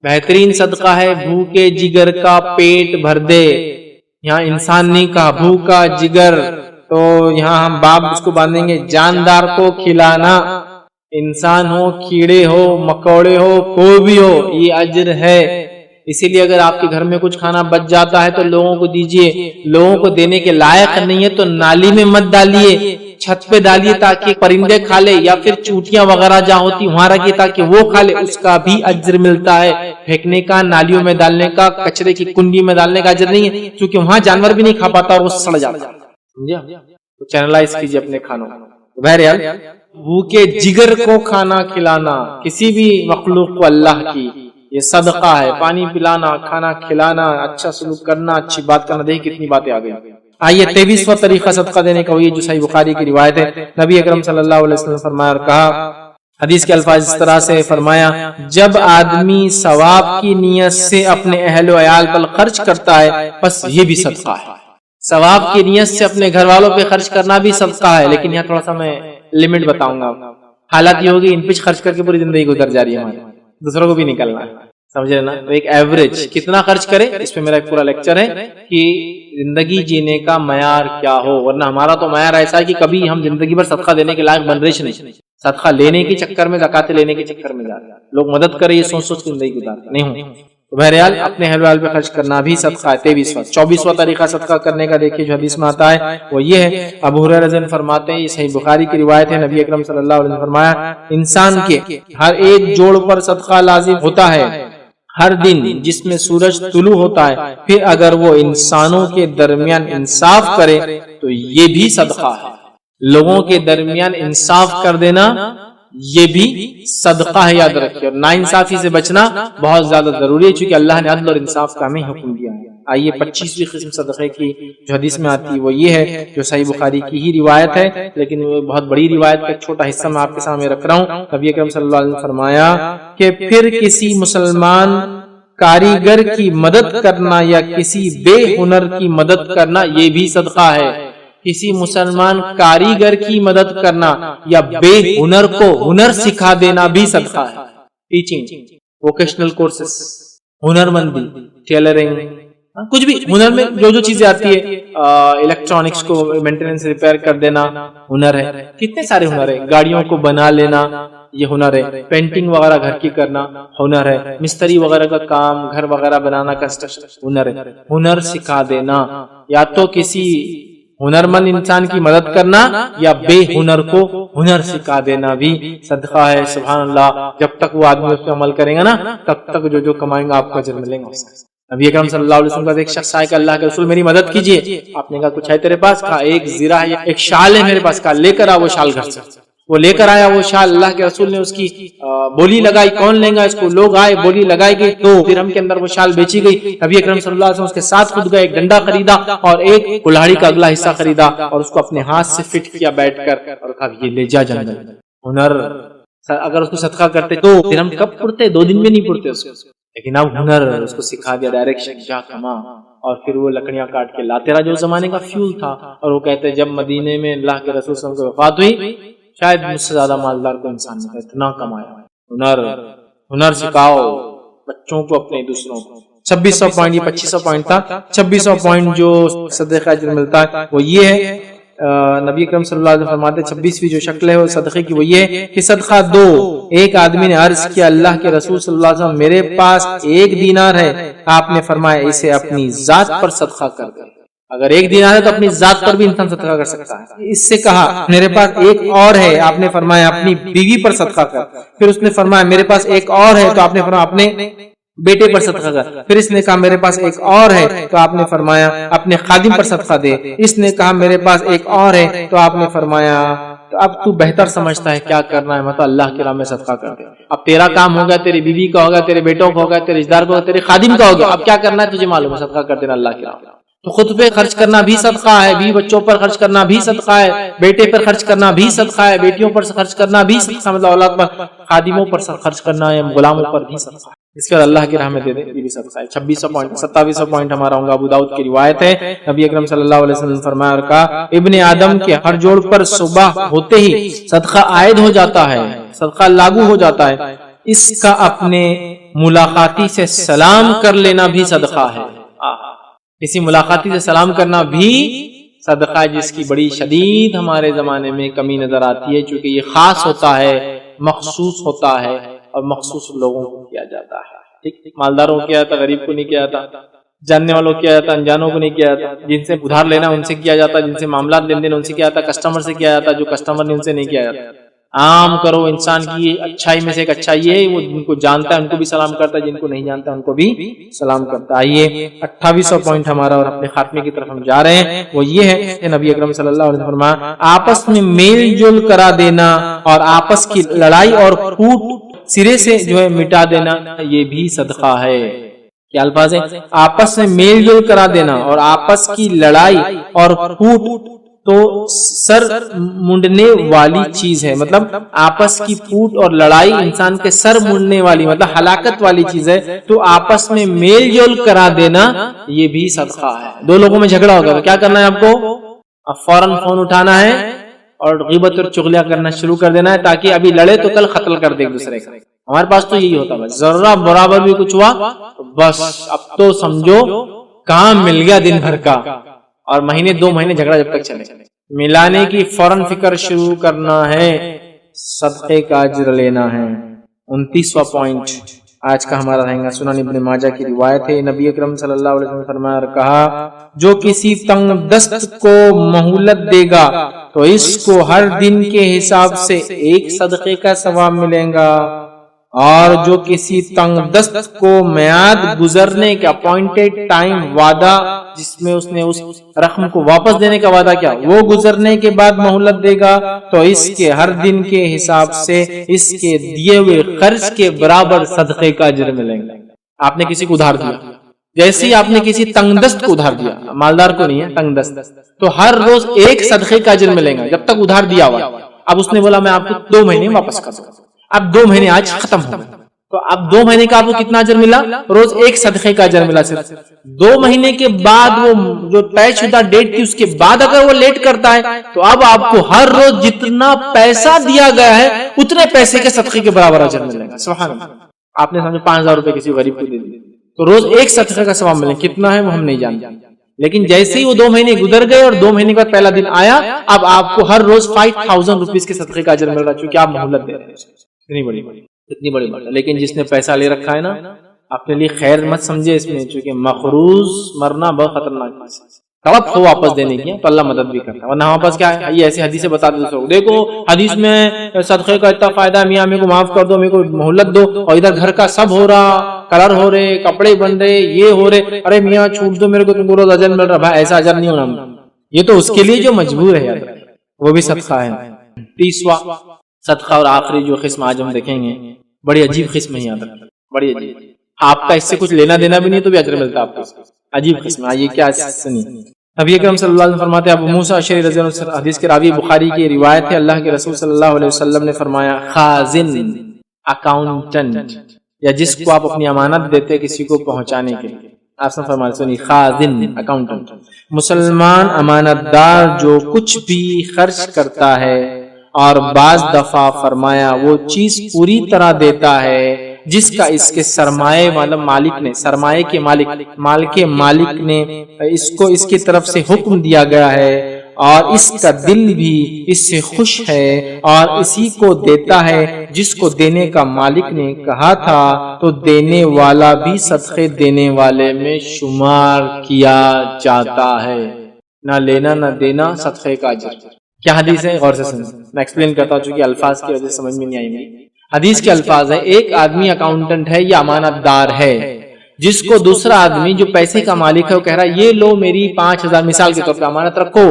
بہترین صدقہ ہے بھوکے جگر کا پیٹ بھر دے. یہاں انسان نہیں کہا، بھوکا جگر، تو یہاں ہم باب اس کو باندھیں گے جاندار کو کھلانا. انسان ہو، کیڑے ہو، مکوڑے ہو، کوئی بھی ہو، یہ اجر ہے. اسی لیے اگر آپ کے گھر میں کچھ کھانا بچ جاتا ہے تو لوگوں کو دیجئے. لوگوں کو دینے کے لائق نہیں ہے تو نالی میں مت ڈالیے، چھت پہ ڈالیے تاکہ پرندے کھا لے، یا پھر چونٹیاں وغیرہ جہاں ہوتی وہاں رکھیے تاکہ وہ کھا لے. اس کا بھی اجر ملتا ہے. پھینکنے کا، نالیوں میں ڈالنے کا، کچرے کی کنڈی میں ڈالنے کا اجر نہیں ہے، کیونکہ وہاں جانور بھی نہیں کھا پاتا اور وہ سڑ جاتا. تو چینلائز کیجئے اپنے کھانوں. بہرحال بھوکے جگر کو کھانا کھلانا، کسی بھی مخلوق کو اللہ کی، یہ صدقہ ہے. پانی پلانا، کھانا کھلانا، اچھا سلوک کرنا، اچھی بات کرنا. دیکھ کتنی باتیں آ گئی. آئیے 23واں طریقہ صدقہ دینے کا وہی جو صحیح بخاری کی روایت ہے. نبی اکرم صلی اللہ علیہ وسلم فرمایا اور کہا، حدیث کے الفاظ اس طرح سے فرمایا، جب آدمی ثواب کی نیت سے اپنے اہل و عیال پر خرچ کرتا ہے بس یہ بھی صدقہ ہے. ثواب کی نیت سے اپنے گھر والوں پہ خرچ کرنا بھی صدقہ ہے. لیکن یہاں تھوڑا سا میں لمٹ بتاؤں گا. حالات یہ ہوگی ان پہ خرچ کر کے پوری زندگی گزر جا رہی ہے ہماری، دوسروں کو بھی نکلنا ہے، سمجھ رہے نا. تو ایک ایوریج کتنا خرچ کرے، اس پہ میرا ایک پورا لیکچر ہے کہ زندگی جینے کا معیار کیا ہو. ورنہ ہمارا تو معیار ایسا ہے کہ کبھی ہم زندگی بھر صدقہ دینے کے لائق بن رہے نہیں. صدقہ لینے کے چکر میں، زکات لینے کے چکر میں جا رہے ہیں لوگ، مدد کرے یہ سوچ سوچ کے زندگی گزارتے نہیں ہوں. تو بہرحال اپنے اہل ویال پہ خرچ کرنا بھی صدقہ ہے. 24واں طریقہ صدقہ کرنے کا دیکھیے جو حدیث میں آتا ہے وہ یہ ہے. ابو ہریرہ رضی اللہ عنہ فرماتے ہیں، یہ صحیح بخاری کی روایت ہے، نبی اکرم صلی اللہ علیہ وسلم فرمایا، انسان کے ہر ایک جوڑ پر صدقہ لازم ہوتا ہے ہر دن جس میں سورج طلوع ہوتا ہے. پھر اگر وہ انسانوں کے درمیان انصاف کرے تو یہ بھی صدقہ ہے. لوگوں کے درمیان انصاف کر دینا یہ بھی صدقہ ہے، یاد رکھیے. اور ناانصافی سے بچنا بہت زیادہ ضروری ہے، چونکہ اللہ نے عدل اور انصاف کا ہمیں حکم دیا ہے. آئیے 25ویں قسم صدقے کی جو حدیث میں آتی ہے وہ یہ ہے جو صحیح بخاری کی ہی روایت ہے، لیکن وہ بہت بڑی روایت کا ایک چھوٹا حصہ میں آپ کے سامنے رکھ رہا ہوں. نبی اکرم صلی اللہ علیہ وسلم فرمایا کہ پھر کسی مسلمان کاریگر کی مدد کرنا یا کسی بے ہنر کی مدد کرنا یہ بھی صدقہ ہے. کسی مسلمان کاریگر کی مدد کرنا یا بے ہنر کو ہنر سکھا دینا بھی صدقہ ہے. ٹیچنگ، ووکیشنل کورسز، ہنر مندی، ٹیلرنگ، کچھ بھی ہنر میں جو جو چیزیں آتی ہے، الیکٹرانکس کو مینٹیننس ریپیئر کر دینا ہنر ہے. کتنے سارے ہنر ہے. گاڑیوں کو بنا لینا یہ ہنر ہے. پینٹنگ وغیرہ گھر کی کرنا ہنر ہے. مستری وغیرہ کا کام، گھر وغیرہ بنانا کنسٹرکشن ہنر ہے. ہنر سکھا دینا، یا تو کسی ہنرمند انسان کی مدد کرنا یا بے ہنر کو ہنر سکھا دینا بھی صدقہ ہے. سبحان اللہ. جب تک وہ آدمی اس پہ عمل کرے گا نا تب تک جو جو کمائیں گا آپ کو اجر ملے گا. نبی اکرم صلی اللہ علیہ وسلم کا ایک شخص آئے کہ اللہ کے رسول میری مدد کیجیے. آپ نے کہا کچھ ہے تیرے پاس؟ کہا ایک زرہ ہے، ایک شال ہے میرے پاس. کہا لے کر آ وہ شال گھر سے. وہ لے کر آیا وہ شال. اللہ کے رسول نے اس کی بولی لگائی، کون لیں گا اس کو. لوگ آئے، بولی لگائی گئی، تو درہم کے اندر وہ شال بیچی گئی. نبی اکرم صلی اللہ علیہ وسلم اس کے ساتھ خود گئے، ایک ڈنڈا خریدا اور ایک کلاڑی کا اگلا حصہ خریدا اور اس کو اپنے ہاتھ سے فٹ کیا بیٹھ کر اور کہا یہ لے جا جنگل. ہنر اگر اس کو صدقہ کرتے تو درہم کب پڑتے؟ 2 دن میں نہیں پڑتے اس کو. لیکن اب ہنر اس کو سکھا دیا، ڈائریکشن جا کما. اور پھر وہ لکڑیاں کاٹ کے لا. تیرا جو زمانے کا فیول تھا. اور وہ کہتے جب مدینے میں اللہ کے رسول صلی اللہ علیہ وسلم کی وفات ہوئی شاید مجھ سے زیادہ مالدار کو انسان نے اتنا کمایا. ہنر سکھاؤ بچوں کو اپنے دوسروں کو. 2600 پوائنٹ، یہ 2500 پوائنٹ تھا. 2600 پوائنٹ جو صدقہ اجر ملتا ہے وہ یہ ہے نبی اکرم صلی اللہ علیہ وسلم فرماتے 26ویں جو شکل ہے وہ صدقے کی وہ یہ ہے کہ صدقہ دو. ایک آدمی نے عرض کیا اللہ کے رسول صلی اللہ علیہ وسلم میرے پاس 1 دینار ہے. آپ نے فرمایا اسے اپنی ذات پر صدقہ کر دے. اگر 1 دینار ہے تو اپنی ذات پر بھی انسان صدقہ کر سکتا ہے. اس سے کہا میرے پاس 1 اور ہے. آپ نے فرمایا اپنی بیوی پر صدقہ کر. پھر اس نے فرمایا میرے پاس 1 اور ہے. تو آپ نے فرمایا اپنے بیٹے پر صدقہ کر. پھر اس نے کہا میرے پاس 1 اور ہے. تو آپ نے فرمایا اپنے خادم پر صدقہ دے. اس نے کہا میرے پاس 1 اور ہے. تو آپ نے فرمایا تو اب تو بہتر سمجھتا ہے کیا کرنا ہے, مطلب اللہ کی راہ میں صدقہ کر دے. اب تیرا کام ہوگا, تیری بیوی کا ہوگا, تیرے بیٹوں کا ہوگا, تیرے رشتہ دار کا ہوگا, تیرے خادم کا ہوگا. اب کیا کرنا ہے تجھے معلوم ہے, صدقہ کر دینا اللہ کی راہ میں. تو خود پہ خرچ کرنا بھی صدقہ ہے, بیوی بچوں پر خرچ کرنا بھی صدقہ ہے, بیٹے پر خرچ کرنا بھی صدقہ ہے, بیٹیوں پر خرچ کرنا بھی صدقہ, مطلب اولاد پر, خادموں پر خرچ کرنا ہے, غلاموں پر بھی صدقہ ہے. اس کے بعد اللہ کی راہ میں دے دے, یہ بھی صدقہ ہے. 2600 پوائنٹ 2700 پوائنٹ ہمارا ہوگا. ابو داؤد کی روایت ہے, نبی اکرم صلی اللہ علیہ وسلم نے فرمایا اور کہا ابن آدم کے ہر جوڑ پر صبح ہوتے ہی صدقہ عائد ہو جاتا ہے, صدقہ لاگو ہو جاتا ہے. اس کا اپنے ملاقاتی سے سلام کر لینا بھی صدقہ ہے. کسی ملاقاتی سے سلام کرنا بھی صدقہ ہے, جس کی بڑی شدید ہمارے زمانے میں کمی نظر آتی ہے, چونکہ یہ خاص ہوتا ہے, مخصوص ہوتا ہے اور مخصوص لوگوں کو کیا جاتا ہے. ٹھیک, مالداروں کو کیا جاتا, غریب کو نہیں کیا جاتا, جاننے والوں کو کیا جاتا, انجانوں کو نہیں کیا جاتا, جن سے ادھار لینا ان سے کیا جاتا, جن سے معاملات لین دین ان سے کیا جاتا, کسٹمر سے کیا جاتا, جو کسٹمر نے ان سے نہیں کیا جاتا. عام کرو, انسان کی اچھائی میں سے ایک اچھائی ہے, وہ جن کو جانتا ہے ان کو بھی سلام کرتا ہے, جن کو نہیں جانتا ان کو بھی سلام کرتا ہے. آئیے 2800 پوائنٹ ہمارا اور اپنے خاتمے کی طرف ہم جا رہے ہیں, وہ یہ ہے کہ نبی اکرم صلی اللہ علیہ وسلم فرمایا آپس میں میل جول کرا دینا اور آپس کی لڑائی اور پھوٹ سرے سے جو ہے مٹا دینا, یہ بھی صدقہ ہے. کیا الفاظ ہے, آپس میں میل جول کرا دینا اور آپس کی لڑائی اور پھوٹ, تو سر منڈنے والی چیز ہے, مطلب آپس کی پھوٹ اور لڑائی انسان کے سر منڈنے والی, مطلب ہلاکت والی چیز ہے. تو آپس میں میل جول کرا دینا یہ بھی صدقہ ہے. 2 لوگوں میں جھگڑا ہوگا تو کیا کرنا ہے آپ کو, اب فوراً فون اٹھانا ہے اور غیبت اور چغلیاں کرنا شروع کر دینا ہے, تاکہ ابھی لڑے تو کل قتل کر دے ایک دوسرے کا. ہمارے پاس تو یہی ہوتا ہے, ذرہ برابر بھی کچھ ہوا تو بس اب تو سمجھو کام مل گیا دن بھر کا, اور مہینے 2 مہینے جھگڑا جب تک چلے. ملانے کی فوراً فکر شروع کرنا ہے, صدقے کا اجر لینا ہے. 29واں پوائنٹ آج کا ہمارا رہے گا. سنن ابن ماجہ کی روایت ہے, نبی اکرم صلی اللہ علیہ وسلم نے فرمایا اور کہا جو کسی تنگ دست کو مہلت دے گا تو اس کو ہر دن کے حساب سے 1 صدقے کا ثواب ملے گا, اور جو کسی تنگ دست کو میعاد گزرنے کا اپوائنٹڈ ٹائم وعدہ, جس میں اس نے اس رقم کو واپس دینے کا وعدہ کیا, وہ گزرنے کے بعد مہلت دے گا تو اس کے ہر دن کے حساب سے اس کے دیے ہوئے خرچ کے برابر صدقے کا اجر ملے گا. آپ نے کسی کو ادھار دیا, جیسے ہی آپ نے کسی تنگ دست کو ادھار دیا, مالدار کو نہیں ہے, تنگ دست, تو ہر روز 1 صدقے کا اجر ملے گا جب تک ادھار دیا ہوا. اب اس نے بولا میں آپ کو 2 مہینے واپس کر دوں, اب 2 مہینے آج ختم ہو گئے, تو اب 2 مہینے کا آپ کو کتنا اجر ملا, روز 1 صدقے کا اجر ملا. صرف 2 مہینے کے بعد وہ جو طے شدہ ڈیٹ تھی اس کے بعد اگر وہ لیٹ کرتا ہے تو اب آپ کو ہر روز جتنا پیسہ دیا گیا ہے اتنے پیسے کے صدقے کے برابر اجر ملے گا. سبحان اللہ. آپ نے سمجھو 5000 روپے کسی غریب کو دے دیے تو روز 1 صدقے کا ثواب ملے. کتنا ہے وہ ہم نہیں جانتے, لیکن جیسے ہی وہ 2 مہینے گزر گئے اور 2 مہینے کا پہلا دن آیا, اب آپ کو ہر روز 5000 روپیز کے صدقے کا اجر مل رہا ہے, چونکہ آپ مہلت دے رہے ہیں. اتنی بڑی بات ہے. لیکن جس نے پیسہ لے رکھا ہے نا, اپنے لیے خیر مت سمجھے اس میں, چونکہ مقروض مرنا بہت خطرناک ہے. طلب ہو واپس دینے کی تو اللہ مدد بھی کرتا ہے, ورنہ واپس کیا ہے, یہ ایسی حدیثیں بتا دو دوسروں کو, دیکھو حدیث میں صدقے کا اتنا فائدہ ہے, میاں میرے کو معاف کر دو, میرے کو مہلت دو, اور ادھر گھر کا سب ہو رہا, کلر ہو رہے, کپڑے بن رہے, یہ ہو رہے, ارے میاں چھوٹ دو میرے کو, تم کو روز اجر مل رہا. بھائی ایسا اجر نہیں ہونا, یہ تو اس کے لیے جو مجبور ہے یار, وہ بھی صدقہ ہے. 30واں صدقہ اور آخری جو قسم آج ہم دیکھیں گے, بڑی عجیب قسم ہے, یاد رکھنا بڑی عجیب. آپ کا اس سے کچھ لینا دینا بھی نہیں تو بھی اجر ملتا آپ کو. عجیب قسم ہے. یہ کیا سنی, نبی اکرم صلی اللہ علیہ وسلم فرماتے ہیں, ابو موسیٰ اشعری رضی اللہ عنہ, حدیث کے راوی بخاری کی روایت ہے, اللہ کے رسول صلی اللہ علیہ وسلم نے فرمایا خازن, اکاؤنٹنٹ, یا جس کو آپ اپنی امانت دیتے کسی کو پہنچانے کے لیے, آپ نے فرمایا سنی خازن اکاؤنٹنٹ, مسلمان امانت دار جو کچھ بھی خرچ کرتا ہے اور بعض دفعہ فرمایا وہ چیز پوری طرح دیتا ہے جس کا اس کے سرمایہ مطلب مالک نے, سرمایہ کے مالک, مال کے مالک نے اس کو اس کی طرف سے حکم دیا گیا ہے, اور اس کا دل بھی اس سے خوش ہے اور اسی کو دیتا ہے جس کو دینے کا مالک نے کہا تھا، تو دینے والا بھی صدقے دینے والے میں شمار کیا جاتا ہے۔ نہ لینا نہ دینا صدقے کا اجر۔ کیا حدیث ہے؟ غور سے سنیں، میں ایکسپلین کرتا ہوں چونکہ الفاظ کی وجہ سے سمجھ میں نہیں آئیں گے۔ حدیث کے الفاظ ہیں، ایک آدمی اکاؤنٹنٹ ہے یا امانت دار ہے، جس کو دوسرا آدمی جو پیسے کا مالک ہے وہ کہہ رہا ہے یہ لو میری 5000 مثال کے طور پہ امانت رکھو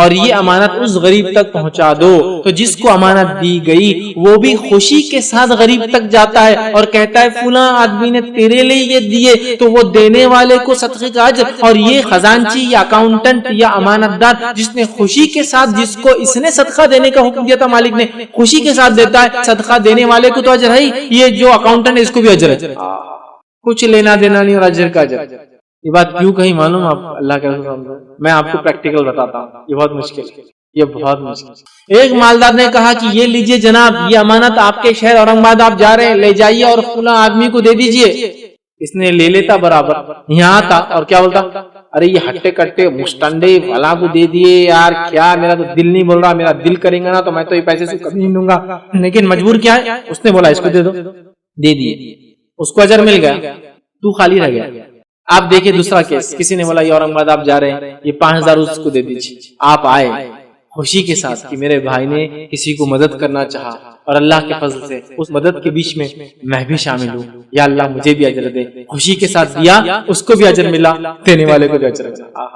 اور یہ امانت اس غریب تک پہنچا دو، تو جس کو امانت دی گئی وہ بھی خوشی کے ساتھ غریب تک جاتا ہے اور کہتا ہے فلاں آدمی نے تیرے لیے یہ دیے، تو وہ دینے والے کو صدقے کا اجر، اور یہ خزانچی یا اکاؤنٹنٹ یا امانت دار جس نے خوشی کے ساتھ، جس کو اس نے صدقہ دینے کا حکم دیا تھا مالک نے، خوشی کے ساتھ دیتا ہے، صدقہ دینے والے کو تو اجر ہے، یہ جو اکاؤنٹنٹ ہے اس کو بھی اجر ہے، کچھ لینا دینا نہیں اور اجر کا اجر۔ یہ بات کیوں کہیں معلوم آپ اللہ کے رسول، میں آپ کو پریکٹیکل بتاتا ہوں، یہ بہت مشکل ہے، یہ بہت مشکل۔ ایک مالدار نے کہا کہ یہ لیجئے جناب، یہ امانت آپ کے شہر اورنگ آباد آپ جا رہے ہیں، لے جائیے اور فلاں آدمی کو دے دیجئے۔ اس نے لے لیتا برابر، یہاں آتا اور کیا بولتا، ارے یہ ہٹے کٹے مستنڈے والا کو دے دیے یار، کیا میرا تو دل نہیں بول رہا، میرا دل کریں گا نا تو میں تو یہ پیسے سے کبھی نہیں دوں گا، لیکن مجبور کیا ہے، اس نے بولا اس کو دے دو، دے دیے، اس کو اجر مل گیا، تو خالی رہ گیا۔ آپ دیکھیں دوسرا کیس، کسی نے بولا یہ اورنگ آباد آپ جا رہے ہیں، یہ 5000 اس کو دے دیجیے، آپ آئے خوشی کے ساتھ کہ میرے بھائی نے کسی کو مدد کرنا چاہا اور اللہ کے فضل سے اس مدد کے بیچ میں بھی شامل ہوں، یا اللہ مجھے بھی اجر دے، خوشی کے ساتھ دیا، اس کو بھی اجر ملا، دینے والے کو بھی اجر ملا۔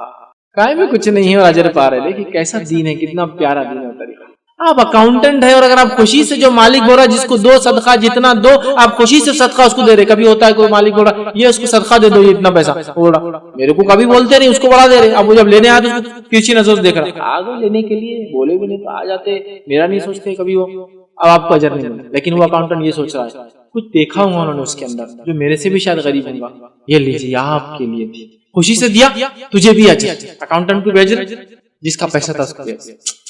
کائیں میں کچھ نہیں ہے اور اجر پا رہے، لیکن کیسا دین ہے، کتنا پیارا دین ہے طریقہ۔ آپ اکاؤنٹنٹ ہے اور اگر آپ خوشی سے جو مالک بول رہا ہے جس کو دو صدقہ جتنا دو، آپ خوشی سے صدقہ اس کو دے رہے۔ کبھی ہوتا ہے کوئی مالک بول رہا یہ اس کو صدقہ دے دو، یہ اتنا پیسہ بول رہا، میرے کو کبھی بولتے نہیں، اس کو بڑا دے رہے، اب وہ جب لینے آئے تو اس کو ترچھی نظر سے دیکھ رہا، آگے لینے کے لیے بولے بھی نہیں تو آ جاتے، میرا نہیں سوچتے کبھی وہ، اب آپ کو اجر نہیں ملتا۔ لیکن وہ اکاؤنٹنٹ یہ سوچ رہا ہے کچھ دیکھا ہوں انہوں نے اس کے اندر جو میرے سے بھی شاید غریب ہوں گا، یہ لیجیے آپ کے لیے، خوشی سے دیا، تجھے بھی اجر، اکاؤنٹنٹ کو بھی اجر، جس کا پیسہ تھا اس کو بھی اجر۔